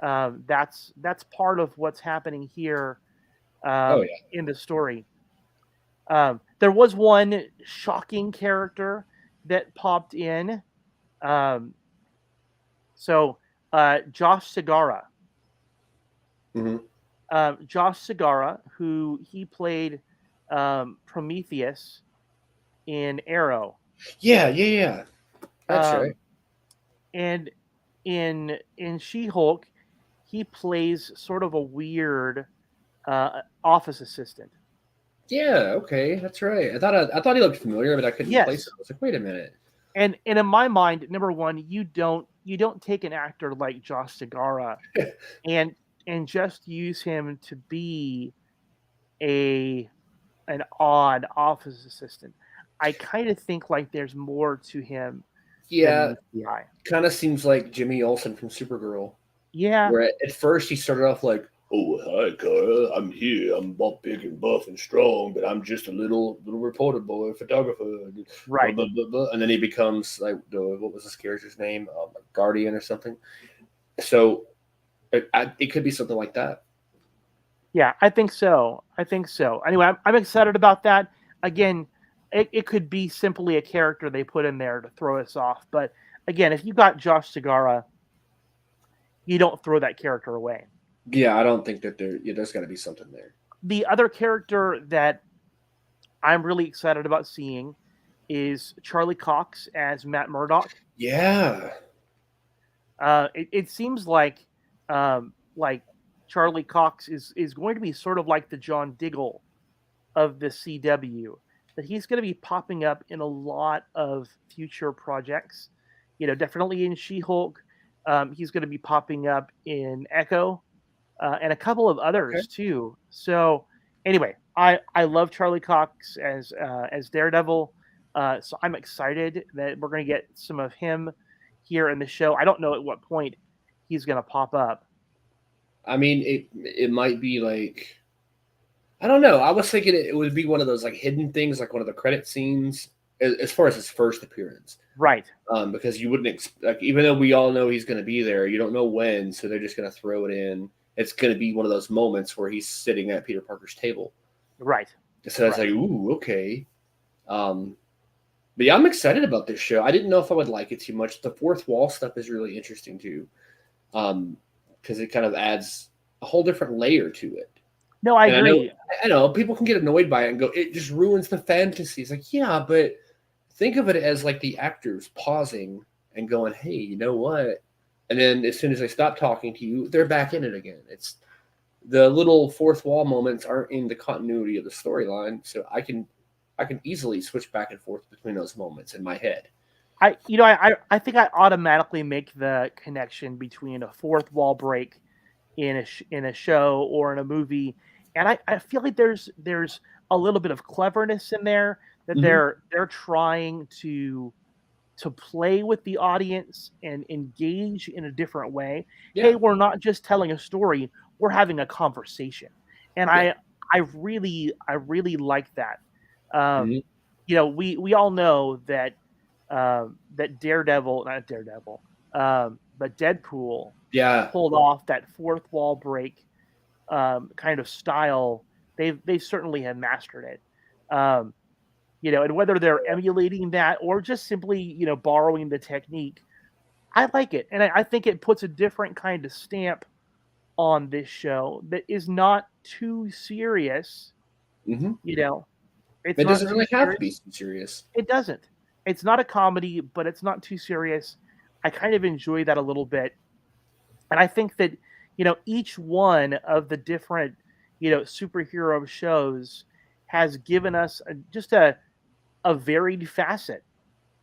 that's part of what's happening here Oh yeah. in the story. There was one shocking character that popped in. Um, so Josh Segarra, Hmm. Josh Segarra, who he played Prometheus in Arrow, Yeah, yeah, yeah. That's right. um, and in She-Hulk, he plays sort of a weird office assistant. Yeah, okay, that's right. I thought he looked familiar, but I couldn't place it. Yes, I was like, wait a minute. and in my mind, number one, you don't take an actor like Josh Segarra and just use him to be a an odd office assistant. I kind of think like there's more to him than Yeah, meets the eye. kind of seems like Jimmy Olsen from Supergirl, Yeah, where at first he started off like, "Oh, hi, Cara. I'm here. I'm all big and buff and strong, but I'm just a little reporter boy, photographer, blah right. blah blah blah." And then he becomes like what was this character's name? Guardian or something. So it could be something like that. Yeah, I think so. I think so. Anyway, I'm excited about that. Again, it could be simply a character they put in there to throw us off. But again, if you got Josh Segarra, you don't throw that character away. Yeah, I don't think that there's got to be something there. The other character that I'm really excited about seeing is Charlie Cox as Matt Murdock. Yeah. It seems like Charlie Cox is going to be sort of like the John Diggle of the CW, that he's going to be popping up in a lot of future projects. Definitely in She-Hulk. He's going to be popping up in Echo and a couple of Okay. others too. So anyway, I love Charlie Cox as Daredevil. So I'm excited that we're going to get some of him here in the show. I don't know at what point he's going to pop up. I mean, it might be like I don't know. I was thinking it would be one of those like hidden things, like one of the credit scenes, as far as his first appearance. Right. Because you wouldn't like, even though we all know he's going to be there, you don't know when, so they're just going to throw it in. It's going to be one of those moments where he's sitting at Peter Parker's table. Right. So it's Right. like, ooh, okay. Um, but yeah, I'm excited about this show. I didn't know if I would like it too much. The fourth wall stuff is really interesting too, because it kind of adds a whole different layer to it. No, I And agree. I know people can get annoyed by it and go, it just ruins the fantasy. It's like, yeah, but think of it as like the actors pausing and going, hey, you know what? And then as soon as they stop talking to you, they're back in it again. It's the little fourth wall moments aren't in the continuity of the storyline, so I can easily switch back and forth between those moments in my head. I think I automatically make the connection between a fourth wall break in a show or in a movie, and I feel like there's a little bit of cleverness in there that Mm-hmm. they're trying to play with the audience and engage in a different way. Hey, Yeah, we're not just telling a story, we're having a conversation. And yeah. I really like that. Um, Mm-hmm. we all know that Daredevil, not Daredevil, but Deadpool Yeah. pulled off that fourth wall break kind of style. They certainly have mastered it. Um, and whether they're emulating that or just simply, borrowing the technique, I like it. And I think it puts a different kind of stamp on this show that is not too serious. Mm-hmm. You know, it's It not doesn't too really have to be serious. serious. It doesn't. It's not a comedy, but it's not too serious. I kind of enjoy that a little bit. And I think that, each one of the different, superhero shows has given us just a varied facet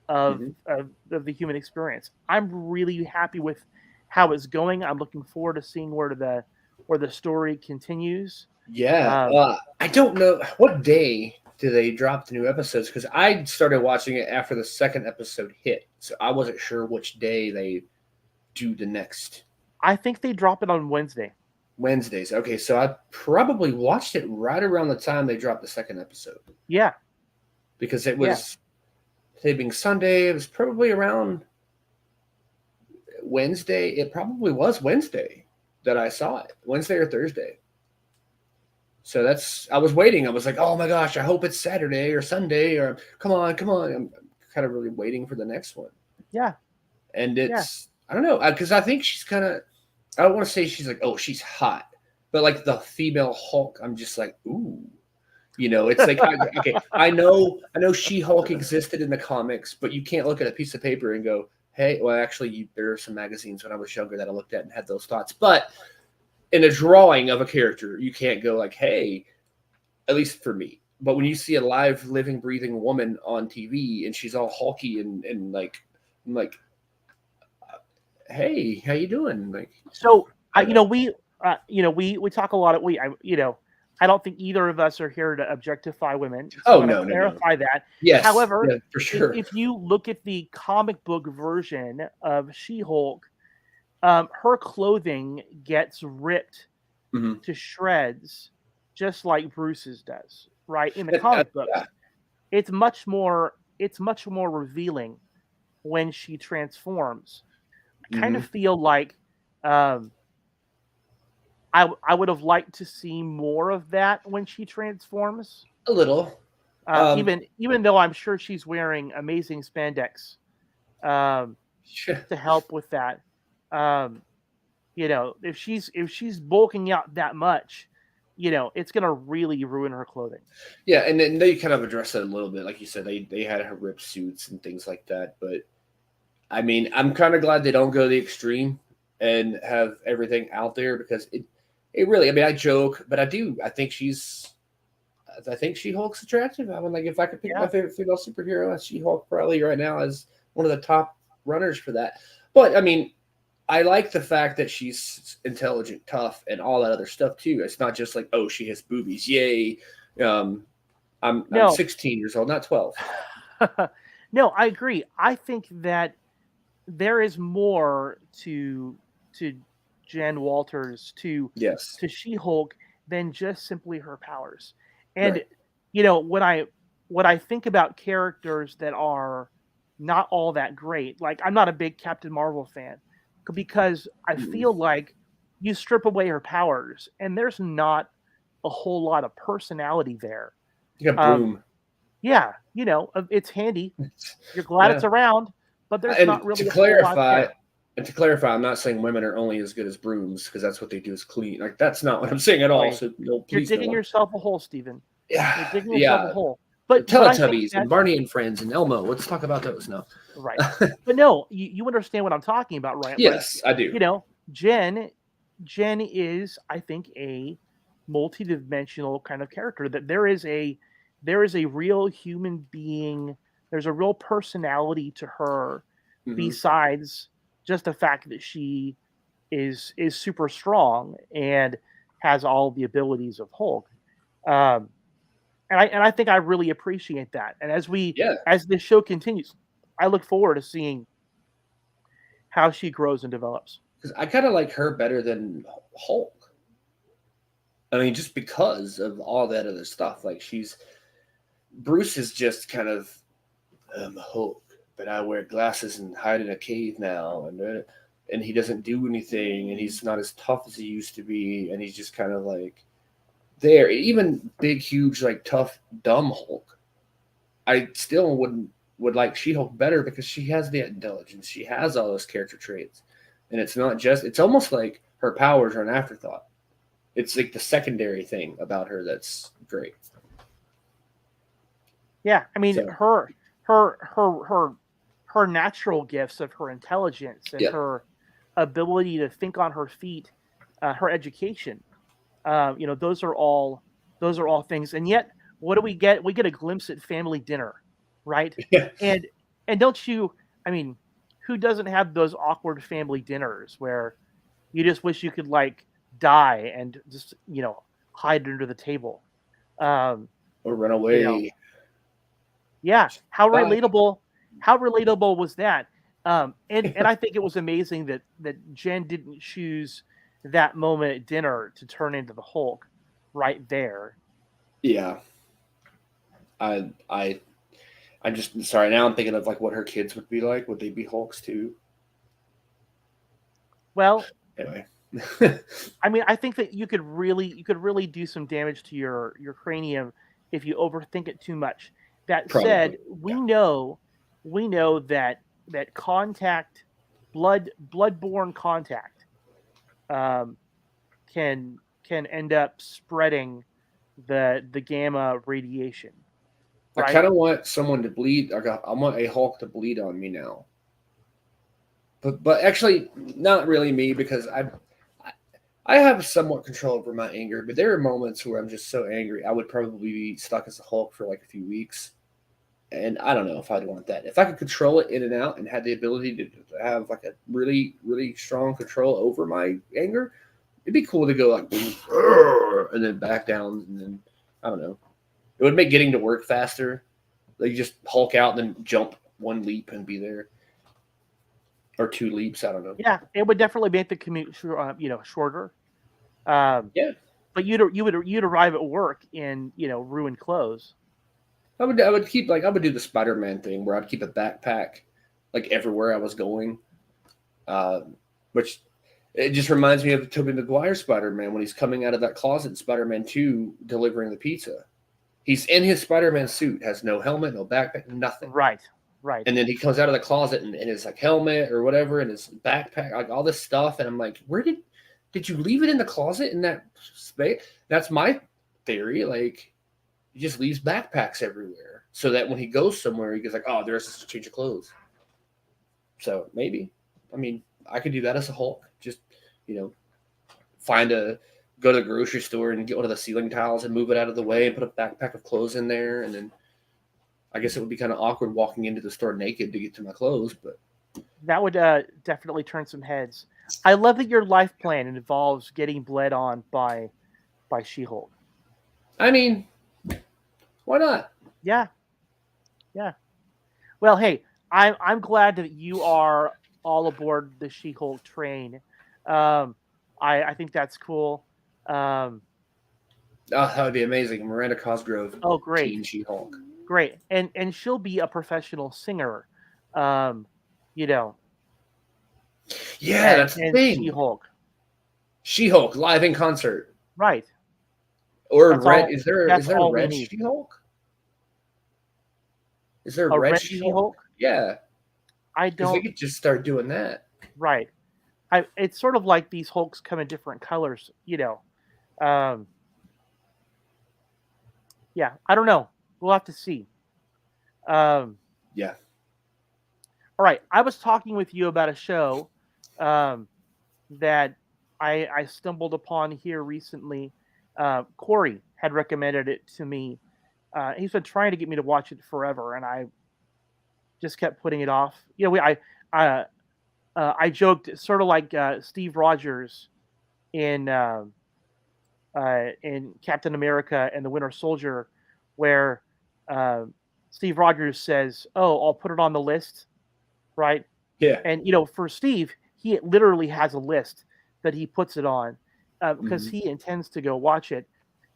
of, Mm-hmm. of the human experience. I'm really happy with how it's going. I'm looking forward to seeing where the story continues. Yeah. Um, I don't know what day do they drop the new episodes because I started watching it after the second episode hit, so I wasn't sure which day they do the next I think they drop it on Wednesday. Wednesdays. Okay, so I probably watched it right around the time they dropped the second episode Yeah, because it yeah, was today being Sunday, it was probably around Wednesday. It probably was Wednesday that I saw it, Wednesday or Thursday. So I was waiting. I was like, oh my gosh, I hope it's Saturday or Sunday or come on, come on. I'm kind of really waiting for the next one. Yeah. And Yeah. I don't know, because I think she's kind of, I don't want to say she's like, oh, she's hot, but like the female Hulk, I'm just like, ooh. It's like, okay, I know She-Hulk existed in the comics, but you can't look at a piece of paper and go, hey, well, actually, there are some magazines when I was younger that I looked at and had those thoughts. But in a drawing of a character, you can't go like, hey, at least for me. But when you see a live, living, breathing woman on TV and she's all hulky and like, I'm like, hey, how you doing? Like, so we talk a lot of I don't think either of us are here to objectify women. So oh I'm going no, to clarify that. yes, However, yeah, for sure. if you look at the comic book version of She-Hulk, her clothing gets ripped Mm-hmm. to shreds, just like Bruce's does. Right in the comic books, it's much more revealing when she transforms. I kind of feel like I would have liked to see more of that when she transforms. A little. Even though I'm sure she's wearing amazing spandex to help with that. If she's bulking out that much, it's gonna really ruin her clothing. Yeah, and then they kind of address it a little bit, like you said, they had her ripped suits and things like that. But I mean, I'm kind of glad they don't go the extreme and have everything out there because it really. I mean, I joke, but I do. I think She-Hulk's attractive. I mean, like if I could pick my favorite female superhero, She-Hulk probably right now is one of the top runners for that. But I mean, I like the fact that she's intelligent, tough, and all that other stuff too. It's not just like, oh, she has boobies, yay. I'm 16 years old, not 12. No, I agree. I think that there is more to Jen Walters to She-Hulk than just simply her powers. And when I think about characters that are not all that great, like I'm not a big Captain Marvel fan because I feel like you strip away her powers and there's not a whole lot of personality there. You got Broom. Yeah, it's handy. You're glad it's around, but there's not really to a whole lot there. And to clarify, I'm not saying women are only as good as brooms because that's what they do is clean. Like that's not what I'm saying at all. So you're digging yourself a hole, Steven. Yeah, you're digging yourself a hole. But Teletubbies and Barney and Friends and Elmo. Let's talk about those now. Right, but no, you understand what I'm talking about, right? Yes, I do. Jen is, I think, a multidimensional kind of character. That there is a real human being. There's a real personality to her, besides just the fact that she is super strong and has all the abilities of Hulk. And I think I really appreciate that. And as this show continues, I look forward to seeing how she grows and develops. Because I kind of like her better than Hulk. I mean, just because of all that other stuff. Like Bruce is just kind of Hulk, but I wear glasses and hide in a cave now, and he doesn't do anything, and he's not as tough as he used to be, and he's just kind of like there. Even big, huge, like tough, dumb Hulk, I still would like She-Hulk better because she has the intelligence, she has all those character traits, and it's not just. It's almost like her powers are an afterthought. It's like the secondary thing about her that's great. Yeah, I mean her natural gifts of her intelligence and her ability to think on her feet, her education, those are all things. And yet, what do we get? We get a glimpse at family dinner, right? Yeah. And don't you? I mean, who doesn't have those awkward family dinners where you just wish you could like die and just hide under the table, or run away? Yeah, how relatable was that? And I think it was amazing that Jen didn't choose that moment at dinner to turn into the Hulk right there. Yeah. I I'm just sorry. Now I'm thinking of like what her kids would be like. Would they be Hulks too? Well, Anyway, I mean, I think that you could really do some damage to your cranium if you overthink it too much. That probably. said, we Yeah. know we know that contact, bloodborne contact, um, can end up spreading the gamma radiation, I right? kind of want someone to bleed. I want a Hulk to bleed on me now. But actually, not really me because I have somewhat control over my anger. But there are moments where I'm just so angry. I would probably be stuck as a Hulk for like a few weeks. And I don't know if I'd want that. If I could control it in and out and had the ability to have like a really, really strong control over my anger, it'd be cool to go like and then back down and then I don't know. It would make getting to work faster. Like you just Hulk out and then jump one leap and be there, or two leaps. I don't know. Yeah, it would definitely make the commute shorter. Um, Yeah, but you'd arrive at work in ruined clothes. I would keep like I would do the Spider-Man thing where I'd keep a backpack like everywhere I was going, uh, which it just reminds me of the Tobey Maguire Spider-Man when he's coming out of that closet in Spider-Man 2 delivering the pizza. He's in his Spider-Man suit, has no helmet, no backpack, nothing. Right, right. And then he comes out of the closet and in his like helmet or whatever and his backpack, like all this stuff. And I'm like, where did you leave it in the closet in that space? That's my theory. Like he just leaves backpacks everywhere so that when he goes somewhere, he goes like, oh, there's just a change of clothes. So maybe, I mean, I could do that as a Hulk. Just you know, go to the grocery store and get one of the ceiling tiles and move it out of the way and put a backpack of clothes in there, and then I guess it would be kind of awkward walking into the store naked to get to my clothes, but That would definitely turn some heads. I love that your life plan involves getting bled on by She-Hulk. I mean, why not? Yeah, yeah. Well, hey, I'm glad that you are all aboard the She-Hulk train. Um, I think that's cool. Um, Oh, that would be amazing. Miranda Cosgrove, oh, great, Teen She-Hulk. great, and she'll be a professional singer. Um, you know, Yeah, that's the and thing. She-Hulk. She-Hulk live in concert Right. or That's red. all. Is That's there a all we red need. She-Hulk? Is there a A red red She-Hulk? She-Hulk. Yeah, I because they don't. could just start doing that. Right. It's sort of like these Hulks come in different colors. Um, yeah. I don't know. We'll have to see. Um, Yeah. all right. I was talking with you about a show um, that I stumbled upon here recently. Corey had recommended it to me. He's been trying to get me to watch it forever, and I just kept putting it off. I I joked sort of like Steve Rogers in Captain America and the Winter Soldier, where uh, Steve Rogers says, "Oh, I'll put it on the list," right? Yeah. And for Steve, he literally has a list that he puts it on because Mhm. he intends to go watch it.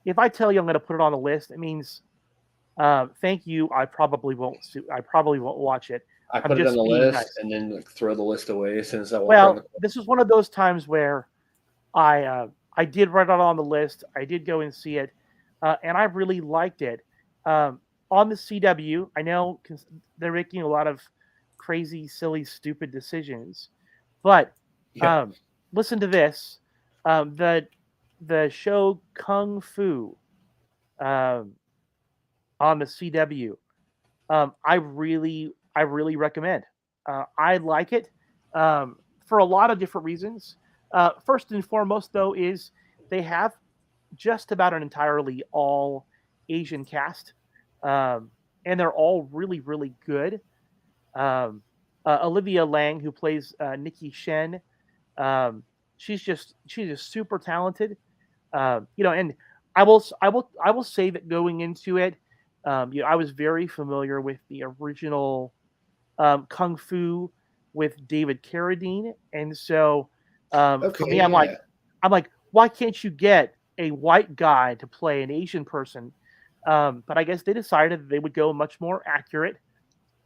If I tell you I'm going to put it on the list, it means thank you. I probably won't. I probably won't watch it. I I'm put it on just the being list nice. and then like, throw the list away as soon as I walk around the Well, corner. this is one of those times where I did write it on the list. I did go and see it, and I really liked it. Um, on the CW, I know they're making a lot of crazy, silly, stupid decisions, but Yeah. um, listen to this: the show Kung Fu um, on the CW. I really recommend. I like it for a lot of different reasons. First and foremost, though, is they have just about an entirely all Asian cast, um, and they're all really, really good. Olivia Lang, who plays Nikki Shen, um, she's just super talented. And I will say that going into it, I was very familiar with the original Kung Fu with David Carradine, and so Okay. for me, Yeah. I'm like, why can't you get a white guy to play an Asian person? But I guess they decided that they would go much more accurate.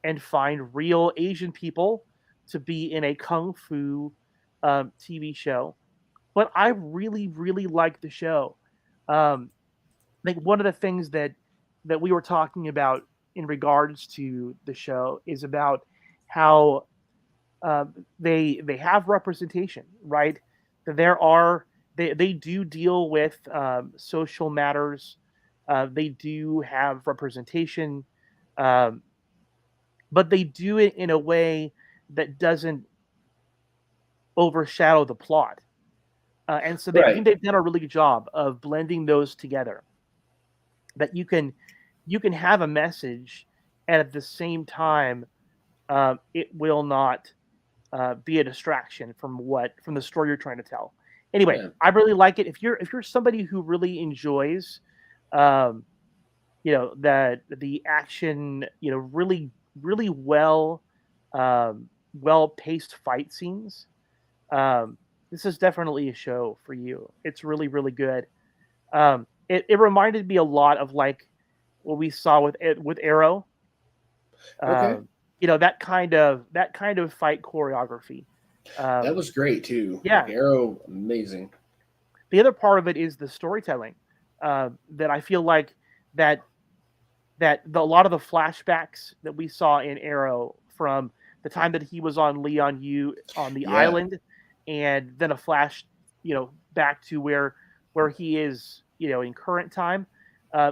and find real Asian people to be in a kung fu TV show. But I really, really like the show. Um, I think one of the things that we were talking about in regards to the show is about how they have representation, right? That there are they do deal with social matters. They do have representation, um, but they do it in a way that doesn't overshadow the plot. And so I think Right. they've done a really good job of blending those together. That you can have a message, and at the same time, it will not be a distraction from the story you're trying to tell. Anyway, Yeah. I really like it. If you're somebody who really enjoys, um, the action, really well paced fight scenes, um, this is definitely a show for you. It's really really good. It reminded me a lot of like what we saw with Arrow. Okay. Um, that kind of fight choreography. That Um, was great too. Like yeah, Arrow, amazing. the other part of it is the storytelling. That I feel like that a lot of the flashbacks that we saw in Arrow from the time that he was on Leon Yu on the Yeah. island, and then a flash, back to where he is, in current time.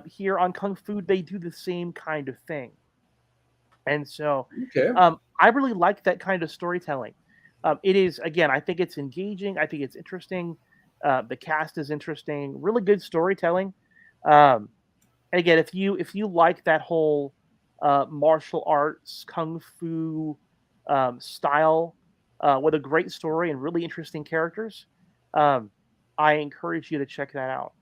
Here on Kung Fu, they do the same kind of thing, and so Okay. I really like that kind of storytelling. It is, again, I think it's engaging. I think it's interesting. The cast is interesting. Really good storytelling. Um, and again, if you like that whole martial arts kung fu style with a great story and really interesting characters, um, I encourage you to check that out.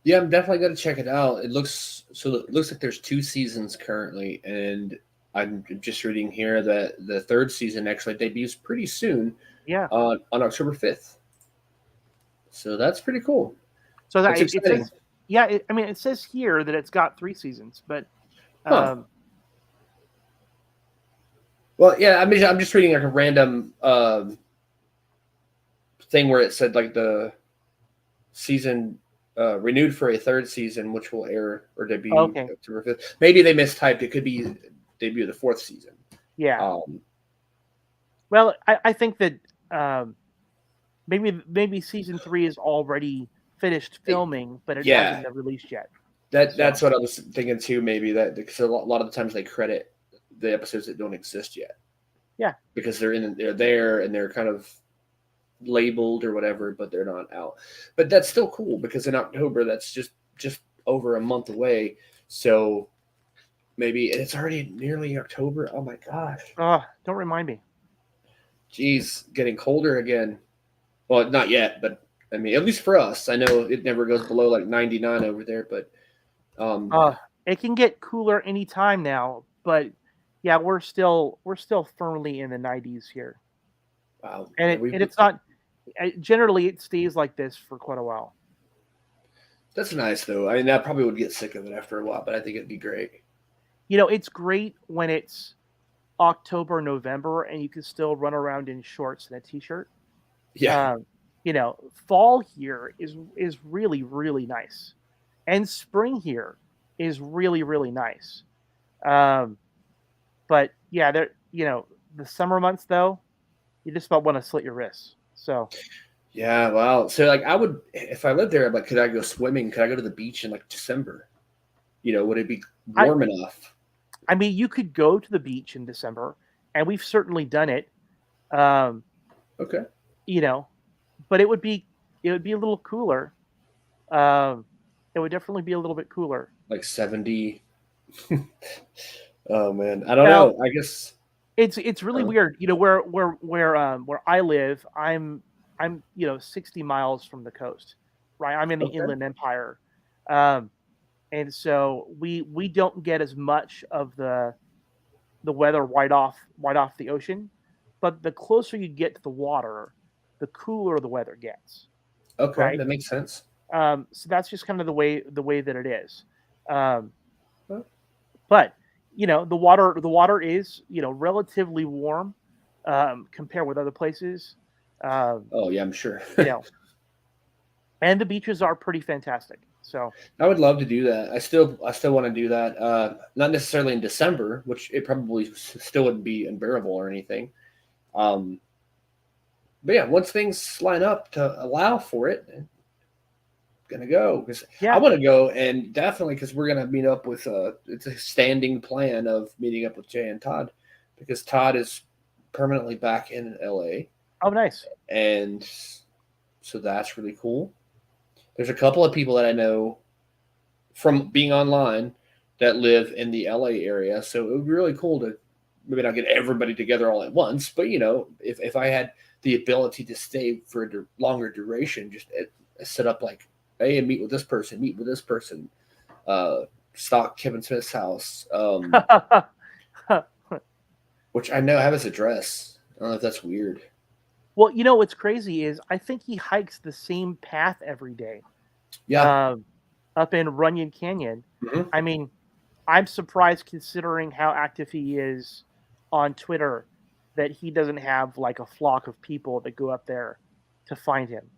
Yeah, I'm definitely gonna check it out. It looks like there's two seasons currently, and I'm just reading here that the third season actually debuts pretty soon Yeah. on October 5th. So that's pretty cool. So that That's it exciting. says, yeah. I mean, it says here that it's got 3 seasons, but Huh. um, Well, yeah, I'm just reading like a random thing where it said like the season renewed for a third season, which will air or debut okay, October 5th. Maybe they mistyped. It could be debut of the fourth season. yeah. Um, Well, I think that um, maybe season 3 is already finished filming, but it yeah, hasn't been released yet. that's So what I was thinking too. Maybe that because a lot of the times they credit the episodes that don't exist yet yeah, because they're there and they're kind of labeled or whatever, but they're not out. But that's still cool because in October that's just over a month away. So maybe it's already nearly October. Oh my gosh. don't remind me. Geez, getting colder again. Well, not yet, but I mean, at least for us, I know it never goes below like 99 over there, but um, Uh, it can get cooler anytime now, but yeah, we're still firmly in the 90s here, wow, and yeah, we it's not. Generally, it stays like this for quite a while. that's nice though. I mean, I probably would get sick of it after a while, but I think it'd be great. It's great when it's October, November, and you can still run around in shorts and a t-shirt. Yeah, Um, Fall here is really really nice, and spring here is really really nice. Um, but yeah, the summer months though, you just about want to slit your wrists. So yeah. Wow. So like, I would if I lived there, I'm like, could I go swimming? Could I go to the beach in like December? Would it be I warm enough? I mean, you could go to the beach in December, and we've certainly done it. Um, Okay, you know, but it would be a little cooler. Um, it would definitely be a little bit cooler. like 70. Oh man, I don't Now, know. I guess. it's really weird. Where I live, I'm 60 miles from the coast, right? I'm in the Okay. Inland Empire, um, and so we don't get as much of the weather right off the ocean, but the closer you get to the water, the cooler the weather gets, Okay, right? that makes sense. So that's just kind of the way that it is. Um, Huh. but the water is relatively warm compared with other places. Oh yeah, I'm sure. You know, and the beaches are pretty fantastic. So I would love to do that. I still want to do that. Not necessarily in December, which it probably still wouldn't be unbearable or anything. Um, but yeah, once things line up to allow for it, I'm gonna go because I yeah, want to go, and definitely because we're gonna meet up with. It's a standing plan of meeting up with Jay and Todd because Todd is permanently back in LA, oh nice. and so that's really cool. There's a couple of people that I know from being online that live in the LA area. So it would be really cool to maybe not get everybody together all at once, but if I had the ability to stay for a longer duration, just set up like, hey, meet with this person, uh, stock Kevin Smith's house, which I know I have his address. I don't know if that's weird. Well, what's crazy is I think he hikes the same path every day. Yeah. Um, Up in Runyon Canyon. Mhm. I mean, I'm surprised considering how active he is on Twitter that he doesn't have like a flock of people that go up there to find him.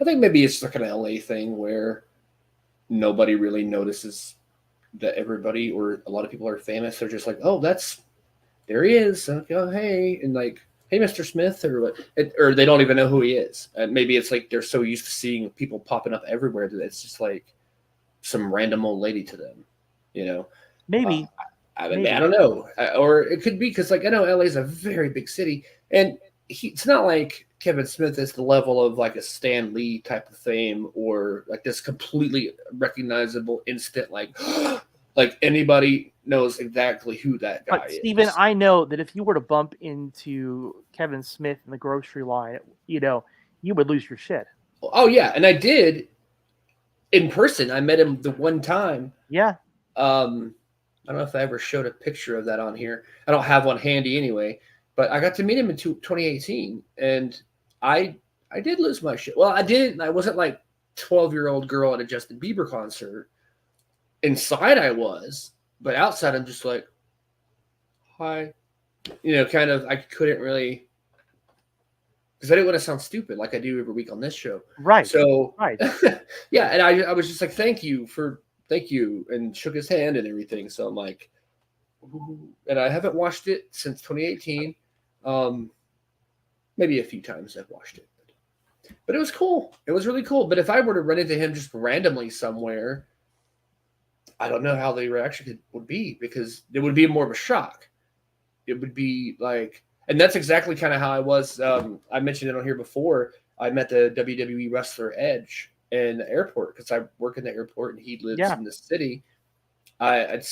I think maybe it's like an LA thing where nobody really notices that everybody or a lot of people are famous. They're just like, oh, there he is. Like, oh, hey, and like, hey, Mr. Smith, or what? Or they don't even know who he is. Maybe it's like they're so used to seeing people popping up everywhere that it's just like some random old lady to them. You know, uh, Maybe, I maybe. don't know, or it could be because like I know LA is a very big city, and it's not like Kevin Smith is the level of like a Stan Lee type of fame or like this completely recognizable instant like anybody knows exactly who that guy But Steven, is. I know that if you were to bump into Kevin Smith in the grocery line, you would lose your shit. Oh yeah, and I did in person. I met him the one time. Yeah. Um, I don't know if I ever showed a picture of that on here. I don't have one handy anyway. But I got to meet him in 2018, and I I did lose my shit. Well, I didn't. I wasn't like 12-year-old girl at a Justin Bieber concert. Inside, I was, but outside, I'm just like, hi. Kind of. I couldn't really because I didn't want to sound stupid like I do every week on this show. Right. So, Right. yeah, and I was just like, thank you, and shook his hand and everything. So I'm like, ooh. And I haven't watched it since 2018. Um, Maybe a few times I've watched it, but it was cool. It was really cool. But if I were to run into him just randomly somewhere, I don't know how the reaction would be because it would be more of a shock. It would be like, and that's exactly kind of how I was. I mentioned it on here before. I met the WWE wrestler Edge in the airport because I work in the airport and he lives Yeah. in the city. I'd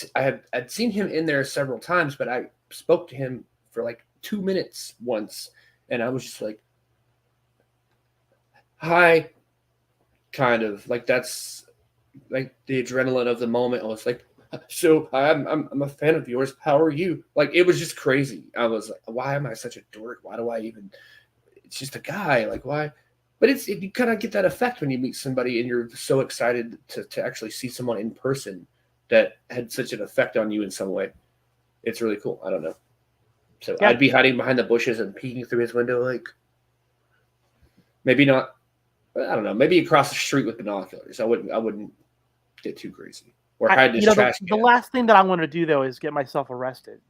seen him in there several times, but I spoke to him for like 2 minutes once, and I was just like, "Hi," kind of like that's like the adrenaline of the moment. I was like, "So I'm a fan of yours. How are you?" Like it was just crazy. I was like, "Why am I such a dork? Why do I even?" It's just a guy. Like why? But you kind of get that effect when you meet somebody and you're so excited to actually see someone in person that had such an effect on you in some way. It's really cool. I don't know. So Yeah. I'd be hiding behind the bushes and peeking through his window, like maybe not. I don't know. Maybe across the street with binoculars. I wouldn't get too crazy or hide in his The, trash the can. last thing that I want to do though is get myself arrested.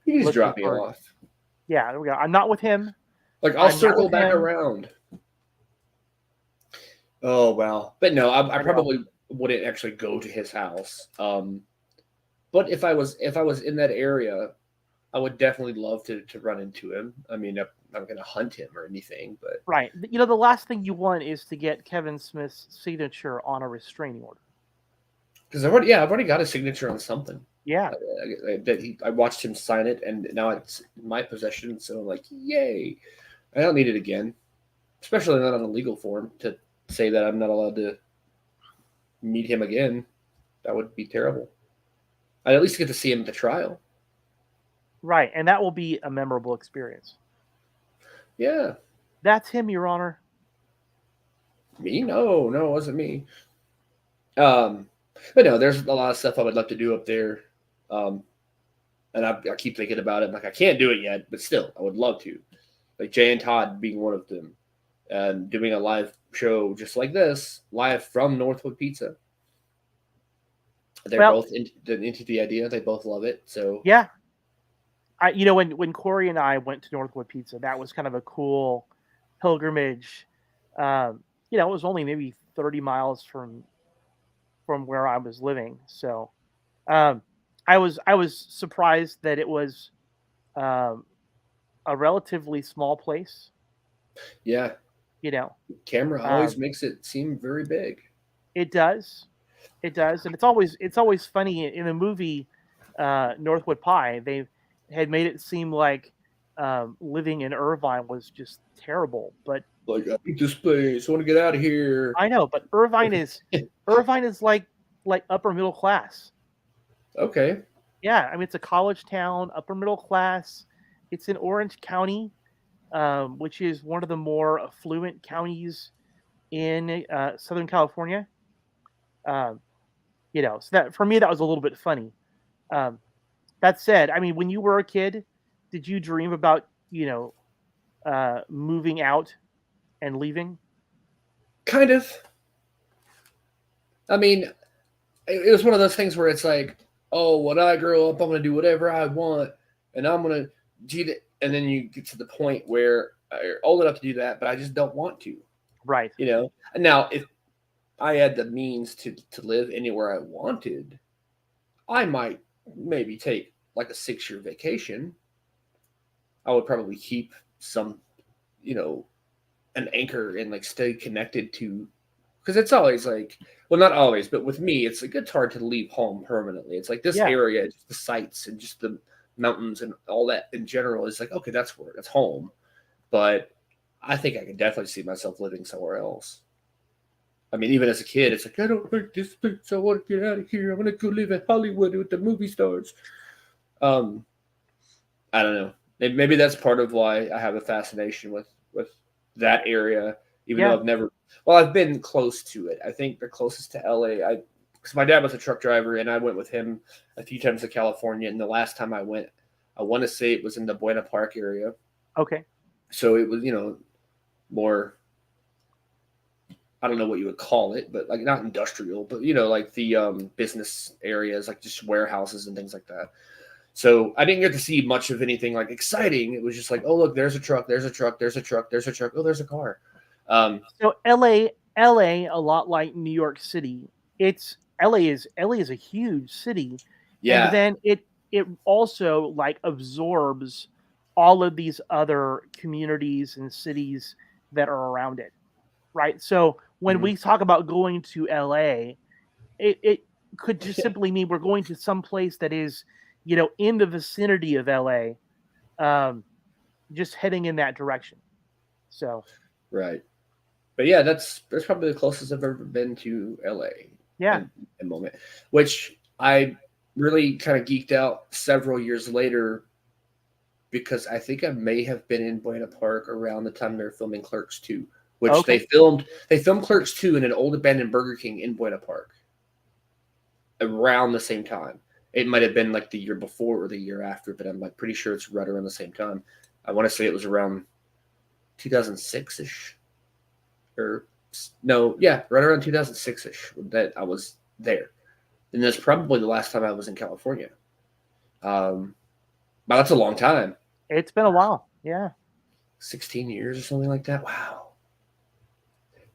You can just Looking drop me for off. Yeah, there we go. I'm not with him. Like I'll I'm not circle with back him. around. Oh wow. But no, I I know. probably wouldn't actually go to his house. But if I was in that area, I would definitely love to run into him. I mean, I'm not going to hunt him or anything, but Right. The last thing you want is to get Kevin Smith's signature on a restraining order. because I've already got a signature on something Yeah. I watched him sign it, and now it's in my possession. So I'm like, yay! I don't need it again, especially not on a legal form to say that I'm not allowed to meet him again. That would be terrible. I'd at least get to see him at the trial. Right. And that will be a memorable experience. Yeah, That's him, Your Honor. me? No, it wasn't me. Um, but no, there's a lot of stuff I would love to do up there. Um, and I keep thinking about it. Like I can't do it yet, but still, I would love to. Like Jay and Todd being one of them, and doing a live show just like this, live from Northwood Pizza. They're Well, both into the idea. They both love it. So yeah, when Corey and I went to Northwood Pizza, that was kind of a cool pilgrimage. It was only maybe 30 miles from where I was living, so um, I was surprised that it was um, a relatively small place. yeah, You know, camera always um, makes it seem very big. it does, and it's always funny in the movie Northwood Pie. They had made it seem like living in Irvine was just terrible, but Like I hate this place. I want to get out of here. I know, but Irvine is like upper middle class. Okay. Yeah, I mean it's a college town, upper middle class. It's in Orange County, which is one of the more affluent counties in Southern California. Um, so that for me that was a little bit funny. Um, that said, I mean, when you were a kid, did you dream about moving out and leaving? Kind of. I mean, it was one of those things where it's like, oh, when I grow up, I'm going to do whatever I want, and I'm going to do that. And then you get to the point where you're old enough to do that, but I just don't want to. Right. Now, if I had the means to live anywhere I wanted, I might maybe take like a 6-year vacation. I would probably keep some, you know, an anchor and like stay connected to, because it's always like, well, not always, but with me, it's like it's hard to leave home permanently. It's like this Yeah. area, just the sights and just the mountains and all that in general is like, okay, that's home. But I think I can definitely see myself living somewhere else. I mean, even as a kid, it's like, I don't like this place. I want to get out of here. I want to go live in Hollywood with the movie stars. Um, I don't know. Maybe that's part of why I have a fascination with that area, even though Yeah. I've never. Well, I've been close to it. I think the closest to LA, because my dad was a truck driver, and I went with him a few times to California. And the last time I went, I want to say it was in the Buena Park area. Okay. So it was, more. I don't know what you would call it, but like not industrial, but like the business areas, like just warehouses and things like that. So I didn't get to see much of anything like exciting. It was just like, oh look, there's a truck, there's a truck, there's a truck, there's a truck. Oh, there's a car. So LA, a lot like New York City. It's LA is a huge city, and Yeah, then it also like absorbs all of these other communities and cities that are around it, right? So when hmm we talk about going to LA, it could just simply mean we're going to some place that is, in the vicinity of LA, just heading in that direction. So right. But yeah, that's probably the closest I've ever been to LA yeah, in a moment, which I really kind of geeked out several years later because I think I may have been in Buena Park around the time they were filming Clerks 2, which okay, they filmed Clerks 2 in an old abandoned Burger King in Buena Park around the same time. It might have been like the year before or the year after, but I'm like pretty sure it's right around the same time. I want to say it was around 2006 ish, or no, yeah, right around 2006 ish that I was there, and that's probably the last time I was in California. Um, but that's a long time, it's been a while. Yeah. 16 years or something like that. Wow.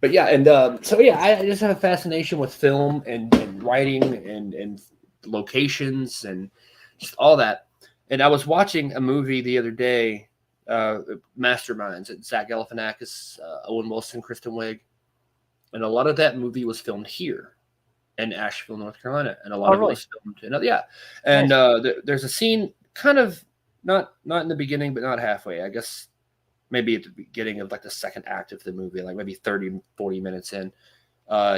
But yeah, and so yeah, I just have a fascination with film and writing and locations and just all that. And I was watching a movie the other day, Masterminds, at Zach Galifianakis, Owen Wilson, Kristen Wiig, and a lot of that movie was filmed here in Asheville, North Carolina, and a lot Oh, of it really? was filmed in yeah. And Nice. there's a scene kind of not in the beginning, but not halfway. I guess maybe at the beginning of like the second act of the movie, like maybe 30, 40 minutes in.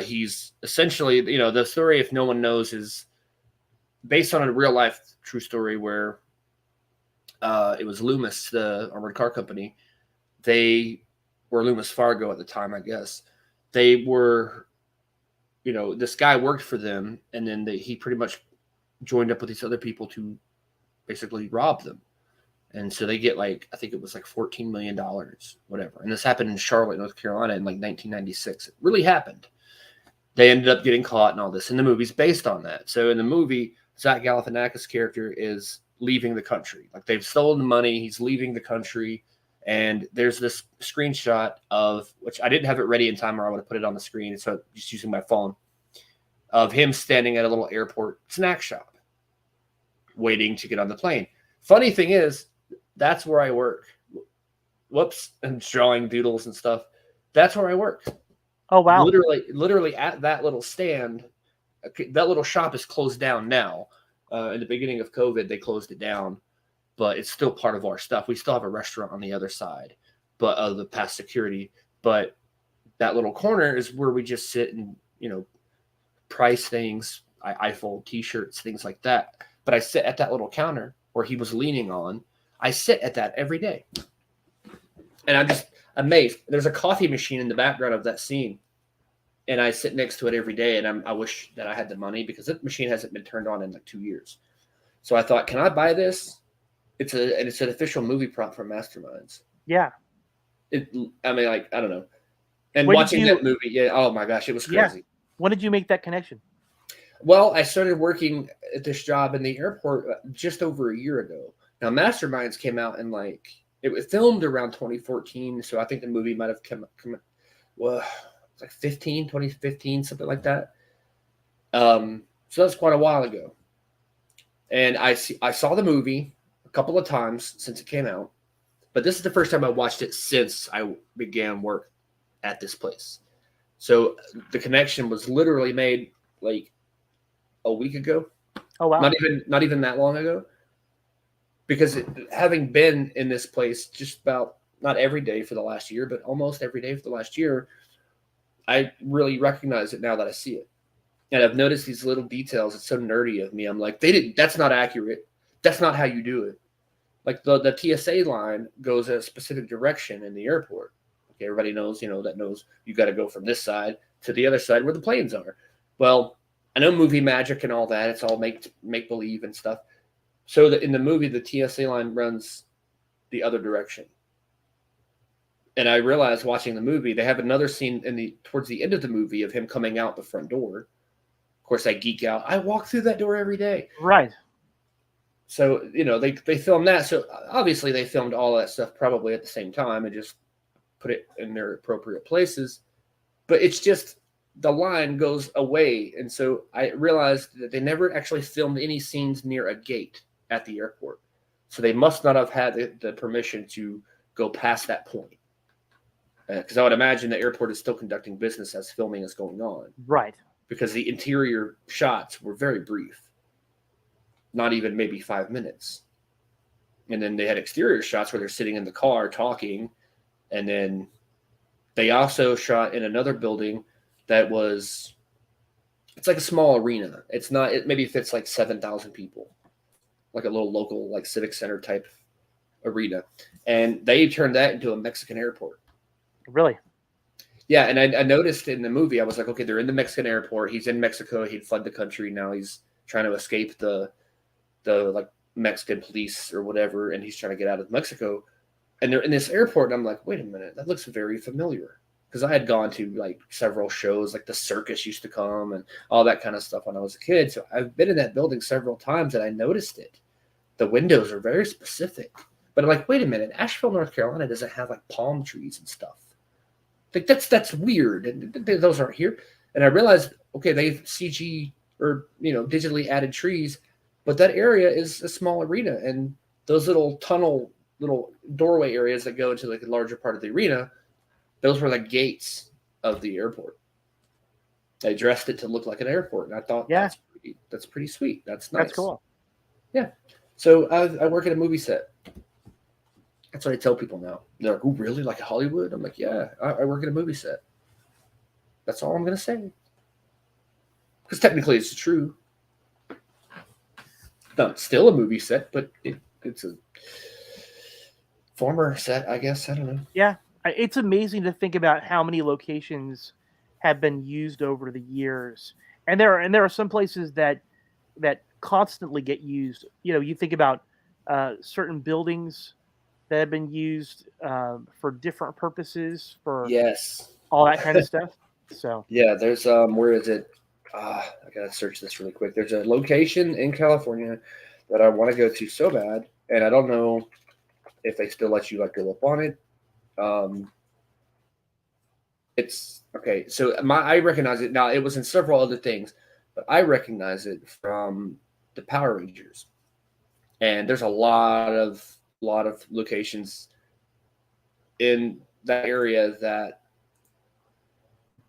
He's essentially, the story, if no one knows, is based on a real life true story where it was Loomis, the armored car company. They were Loomis Fargo at the time, I guess. They were, this guy worked for them, and then he pretty much joined up with these other people to basically rob them. And so they get like, I think it was like $14 million, whatever. And this happened in Charlotte, North Carolina in like 1996. It really happened. They ended up getting caught and all this. And the movie's based on that. So in the movie, Zach Galifianakis' character is leaving the country. Like they've stolen the money. He's leaving the country. And there's this screenshot of, which I didn't have it ready in time or I would have put it on the screen. So I'm just using my phone, of him standing at a little airport snack shop waiting to get on the plane. Funny thing is, that's where I work. Whoops, and drawing doodles and stuff. That's where I work. Oh, wow. Literally at that little stand. That little shop is closed down now. In the beginning of COVID, they closed it down, but it's still part of our stuff. We still have a restaurant on the other side, but of the past security. But that little corner is where we just sit and, price things. I fold T-shirts, things like that. But I sit at that little counter where he was leaning on. I sit at that every day. And I'm just amazed. There's a coffee machine in the background of that scene. And I sit next to it every day. And I wish that I had the money because that machine hasn't been turned on in like 2 years. So I thought, can I buy this? It's an official movie prop from Masterminds. Yeah. I don't know. And watching that movie, yeah, oh my gosh, it was crazy. Yeah. When did you make that connection? Well, I started working at this job in the airport just over a year ago. Now, Masterminds came out in it was filmed around 2014. So I think the movie might have come like 2015, something like that. So that's quite a while ago. And I saw the movie a couple of times since it came out, but this is the first time I watched it since I began work at this place. So the connection was literally made like a week ago. Oh, wow. Not even that long ago. Because having been in this place just about not every day for the last year, but almost every day for the last year, I really recognize it now that I see it. And I've noticed these little details. It's so nerdy of me. I'm like, that's not accurate. That's not how you do it. Like the TSA line goes a specific direction in the airport. Okay, everybody knows, that knows you got to go from this side to the other side where the planes are. Well, I know movie magic and all that. It's all make believe and stuff. So in the movie, the TSA line runs the other direction. And I realized watching the movie, they have another scene towards the end of the movie of him coming out the front door. Of course, I geek out. I walk through that door every day. Right. So, they filmed that. So obviously they filmed all that stuff probably at the same time and just put it in their appropriate places. But it's just the line goes away. And so I realized that they never actually filmed any scenes near a gate at the airport. So they must not have had the permission to go past that point. Because I would imagine the airport is still conducting business as filming is going on. Right. Because the interior shots were very brief. Not even maybe 5 minutes. And then they had exterior shots where they're sitting in the car talking. And then they also shot in another building that it's like a small arena. It maybe fits like 7,000 people. Like a little local, like civic center type arena. And they turned that into a Mexican airport. Really? Yeah, and I noticed in the movie, I was like, okay, they're in the Mexican airport. He's in Mexico. He'd fled the country. Now he's trying to escape the like Mexican police or whatever, and he's trying to get out of Mexico. And they're in this airport, and I'm like, wait a minute, that looks very familiar. Because I had gone to like several shows, like the circus used to come and all that kind of stuff when I was a kid. So I've been in that building several times, and I noticed it. The windows are very specific. But I'm like, wait a minute, Asheville, North Carolina doesn't have like palm trees and stuff. Like that's weird. And those aren't here. And I realized, okay, they've CG or digitally added trees, but that area is a small arena, and those little doorway areas that go into like a larger part of the arena, those were the gates of the airport. They dressed it to look like an airport, and I thought, yeah, that's pretty sweet. That's nice. That's cool. Yeah. So I work at a movie set. That's what I tell people now. They're like, oh, really? Like Hollywood? I'm like, yeah, I work at a movie set. That's all I'm going to say. Because technically it's true. Not still a movie set, but it's a former set, I guess. I don't know. Yeah. It's amazing to think about how many locations have been used over the years. And there are some places that constantly get used. You think about certain buildings that have been used for different purposes for Yes. all that kind of stuff. So Yeah, there's where is it? I gotta search this really quick. There's a location in California that I want to go to so bad, and I don't know if they still let you like go up on it. Um, it's okay. So I recognize it now. It was in several other things, but I recognize it from the Power Rangers, and there's a lot of locations in that area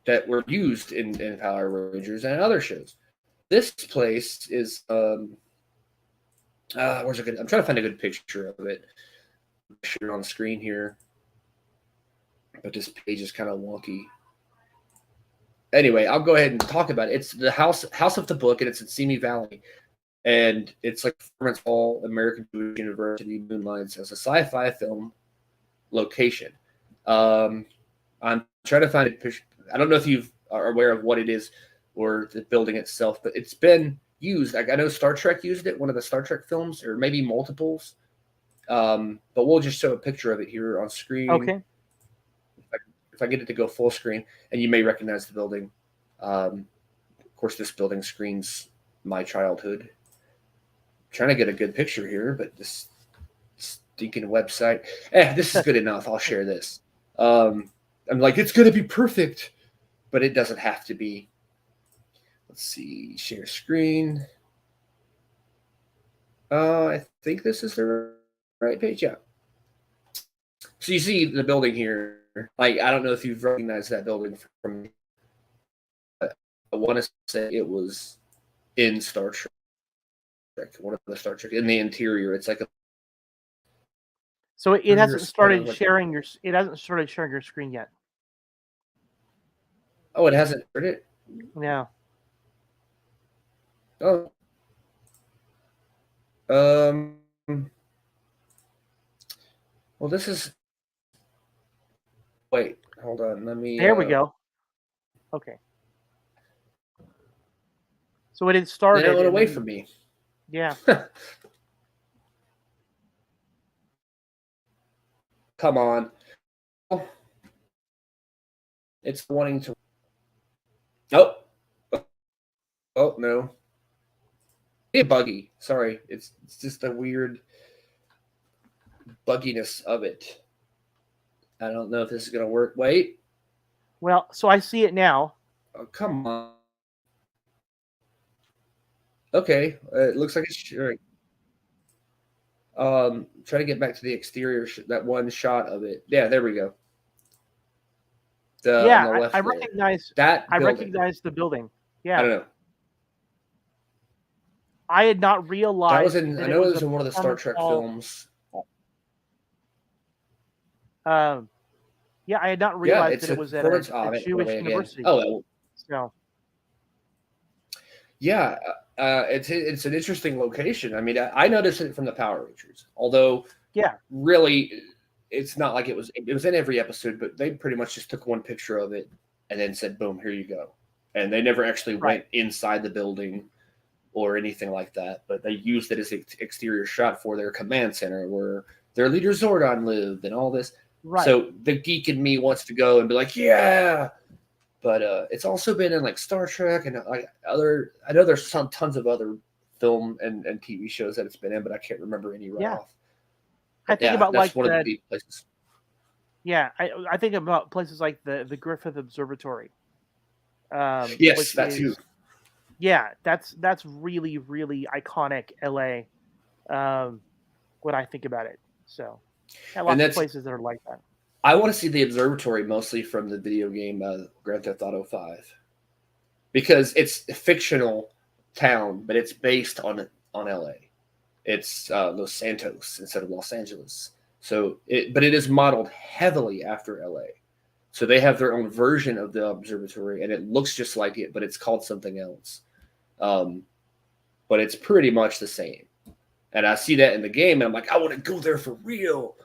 that were used in Power Rangers and other shows. This place is where's a good? I'm trying to find a good picture of it. Share on the screen here, but this page is kind of wonky. Anyway, I'll go ahead and talk about it. It's the House of the Book, and it's in Simi Valley, and it's like Performance Hall, American Jewish University moonlights as a sci-fi film location. I'm trying to find a picture. I don't know if you are aware of what it is or the building itself, but it's been used. Like I know Star Trek used it, one of the Star Trek films, or maybe multiples. But we'll just show a picture of it here on screen. okay. If I get it to go full screen, and you may recognize the building. Of course, this building screens my childhood. I'm trying to get a good picture here, but this stinking website. This is good enough. I'll share this. I'm like, it's going to be perfect, but it doesn't have to be. Let's see, share screen. I think this is the right page. Yeah. So you see the building here. Like, I don't know if you've recognized that building from. I want to say it was in Star Trek, one of the Star Trek. In the interior, it's like a. So it hasn't started like, sharing your. It hasn't started sharing your screen yet. Oh, it hasn't heard it. No. Oh. Well, this is. Wait, hold on. Let me. There we go. Okay. So it had started. It went away from me. Yeah. Come on. It's wanting to. Oh. Oh no. It's buggy. Sorry, it's just a weird bugginess of it. I don't know if this is gonna work. Wait. Well, so I see it now. Oh, come on. Okay, it looks like it's sharing. Try to get back to the exterior. That one shot of it. Yeah, there we go. On the left I there. recognize that. I Building. recognize the building. Yeah. I don't know. I had not realized That was in. I know it was in one of the Star Trek films. Yeah, I had not realized that it was at a Jewish university. Oh, so. Yeah, it's an interesting location. I mean, I noticed it from the Power Rangers, although really, it's not like it was in every episode, but they pretty much just took one picture of it and then said, "Boom, here you go," and they never actually went inside the building or anything like that. But they used it as an exterior shot for their command center, where their leader Zordon lived, and all this. Right. So the geek in me wants to go and be like, "Yeah." But it's also been in like Star Trek and like other. I know there's tons of other film and TV shows that it's been in, but I can't remember any right off. I think about that's like one of the big places. Yeah, I think about places like the Griffith Observatory. Yes, that's too. Yeah, that's really really iconic LA. When I think about it, so lots of places that are like that. I want to see the observatory mostly from the video game Grand Theft Auto 5, because it's a fictional town, but it's based on LA. It's Los Santos instead of Los Angeles. So, but it is modeled heavily after LA. So they have their own version of the observatory, and it looks just like it, but it's called something else. But it's pretty much the same. And I see that in the game, and I'm like, I want to go there for real.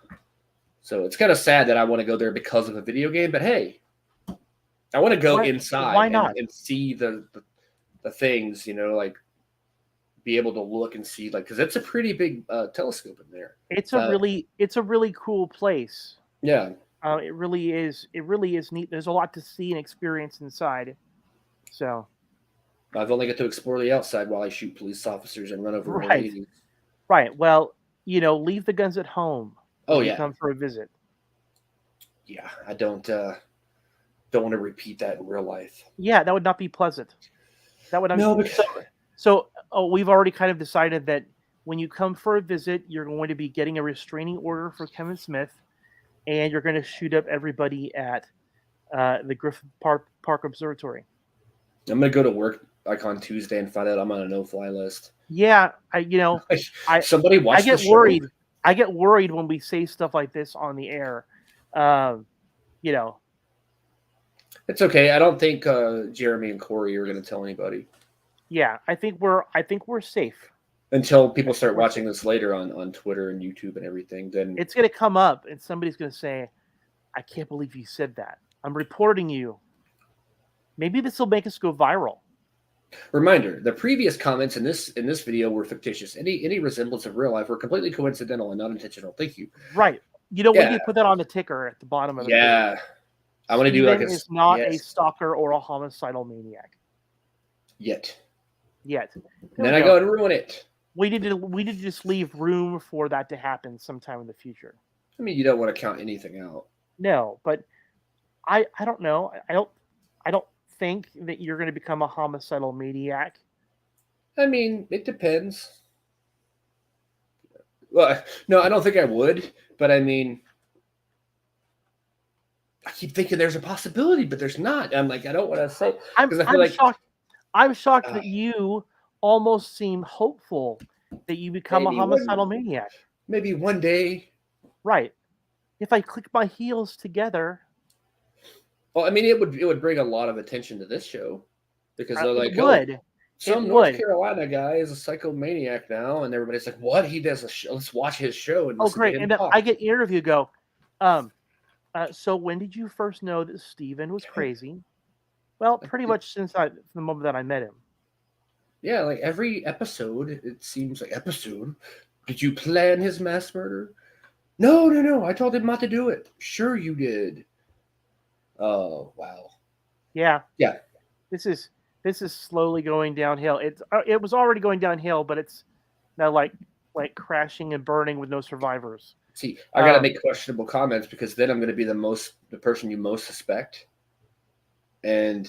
So it's kind of sad that I want to go there because of a video game, but hey, I want to go inside and see the things, like be able to look and see, like, because it's a pretty big telescope in there. It's a really cool place. Yeah. It really is. It really is neat. There's a lot to see and experience inside. So I've only got to explore the outside while I shoot police officers and run over right, ladies. right. Well, leave the guns at home when Oh you yeah, come for a visit. yeah. I don't want to repeat that in real life. Yeah, that would not be pleasant. That would not. No, because So we've already kind of decided that when you come for a visit, you're going to be getting a restraining order for Kevin Smith, and you're going to shoot up everybody at the Griffith Park Observatory. I'm gonna go to work like on Tuesday and find out I'm on a no-fly list. Yeah, Somebody watched. I get the show. worried. I get worried when we say stuff like this on the air. It's okay. I don't think Jeremy and Corey are gonna tell anybody Yeah, I think we're safe. until people start watching this later on Twitter and YouTube and everything. Then It's going to come up, and somebody's going to say, "I can't believe you said that. I'm reporting you." Maybe this will make us go viral. reminder: the previous comments in this video were fictitious. Any resemblance of real life were completely coincidental and not intentional. Thank you. Right. We need to put that on the ticker at the bottom of the video. Yeah. I want to do like is not a stalker or a homicidal maniac. Yet. And then I go and ruin it. We need to just leave room for that to happen sometime in the future. I mean, you don't want to count anything out. No, but I don't know. I don't think that you're going to become a homicidal maniac. I mean, it depends. Well, no, I don't think I would, but I mean, I keep thinking there's a possibility, but there's not. I'm like, I don't want to say. I'm shocked. I'm shocked that you almost seem hopeful that you become a homicidal maniac. Maybe one day. Right. If I click my heels together. Well, I mean, it would bring a lot of attention to this show because they're like, some North Carolina guy is a psychomaniac now, and everybody's like, "What? He does a show? Let's watch his show." And great! And then I get interview. Go. So when did you first know that Steven was crazy? Well, pretty much since the moment that I met him. Yeah, like every episode, it seems like episode. Did you plan his mass murder? No. I told him not to do it. Sure, you did. Oh wow. Yeah. Yeah. This is slowly going downhill. It was already going downhill, but it's now like crashing and burning with no survivors. See, I gotta make questionable comments because then I'm gonna be the person you most suspect, and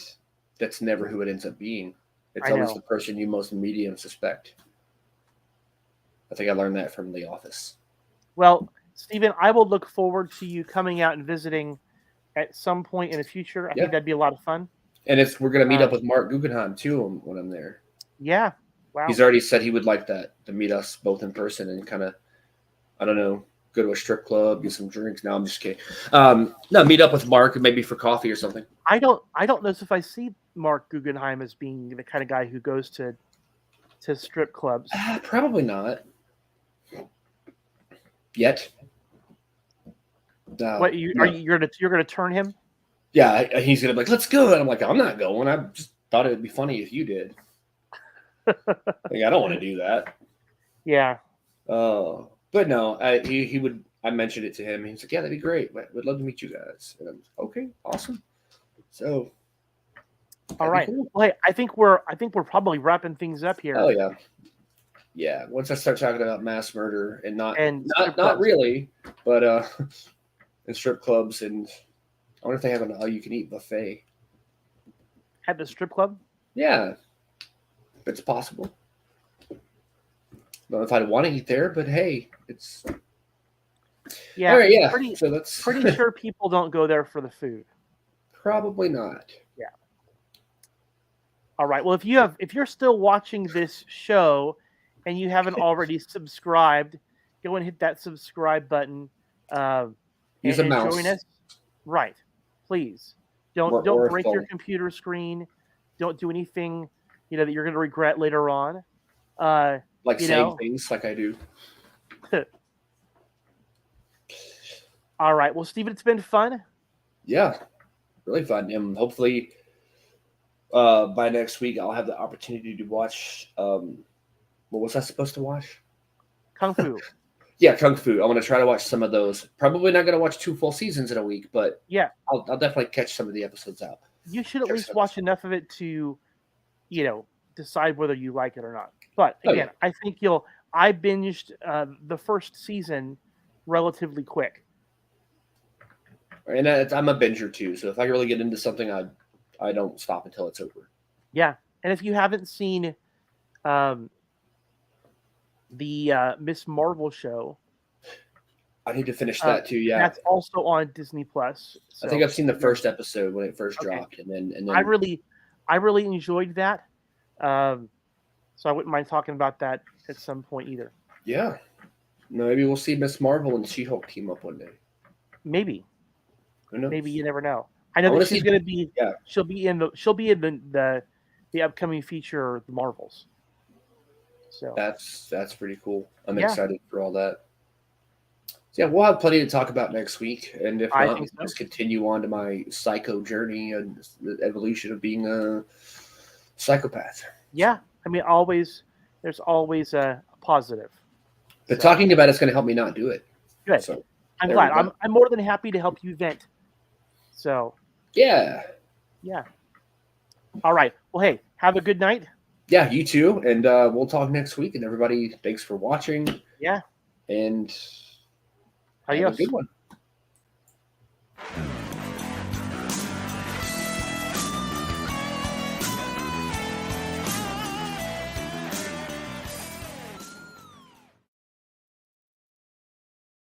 that's never who it ends up being. It's always the person you most medium suspect. I think I learned that from The Office. Well, Steven, I will look forward to you coming out and visiting at some point in the future. I think that'd be a lot of fun. And we're gonna meet up with Mark Guggenheim too when I'm there. Yeah. Wow. He's already said he would like that to meet us both in person and kind of, I don't know, go to a strip club, get some drinks. No, I'm just kidding. No, meet up with Mark maybe for coffee or something. I don't know if I see Mark Guggenheim as being the kind of guy who goes to strip clubs. Probably not. Yet. What you're gonna turn him? Yeah, he's gonna be like, let's go. And I'm like, I'm not going. I just thought it would be funny if you did. Like, I don't want to do that. Yeah. But no, he would. I mentioned it to him. He's like, yeah, that'd be great. We'd love to meet you guys. And I'm like, okay, awesome. So. All right. Cool. Well, hey, I think we're probably wrapping things up here. Oh yeah. Yeah. Once I start talking about mass murder and not really, but in strip clubs, and I wonder if they have an all-you-can-eat buffet at the strip club. Yeah, it's possible. I don't know if I'd want to eat there, but hey, it's yeah. All right, yeah. So that's pretty sure people don't go there for the food. Probably not. Yeah. All right. Well, if you're still watching this show and you haven't already subscribed, go and hit that subscribe button. Use a mouse. Join us. Right. Please. Don't break your computer screen. Don't do anything, that you're going to regret later on. Like saying things like I do. All right. Well, Steven, it's been fun. Yeah. Really fun. And hopefully by next week I'll have the opportunity to watch What was I supposed to watch? Kung Fu. Yeah, Kung Fu. I'm gonna try to watch some of those. Probably not gonna watch 2 full seasons in a week, but Yeah, I'll definitely catch some of the episodes out. you should at Catch least some watch episodes. enough of it to, decide whether you like it or not. But Oh again, yeah, I think you'll. I binged the first season relatively quick. and I'm a binger too. So if I really get into something, I don't stop until it's over. Yeah, and if you haven't seen um, the Miss Marvel show, I need to finish that too. Yeah, that's also on Disney Plus. I think So I've seen the first episode when it first okay, dropped, and then I really, I really enjoyed that. Um, so I wouldn't mind talking about that at some point either. yeah, no, maybe we'll see Miss Marvel and She-Hulk team up one day. Maybe, Who knows? maybe you never know. I I know want that to see. she's going to be. Yeah, She'll be in the upcoming feature, The Marvels. So that's pretty cool. I'm yeah, excited for all that. So, yeah, we'll have plenty to talk about next week, and if I not, we think can so. just continue on to my psycho journey and the evolution of being a psychopath. Yeah, I mean, there's always a positive. But So talking about it's going to help me not do it. good. So I'm there we glad. go. I'm more than happy to help you vent. So Yeah, yeah. All right. Well, hey, have a good night. yeah, you too, and we'll talk next week. And everybody, thanks for watching, Yeah. and have a Adios. good one.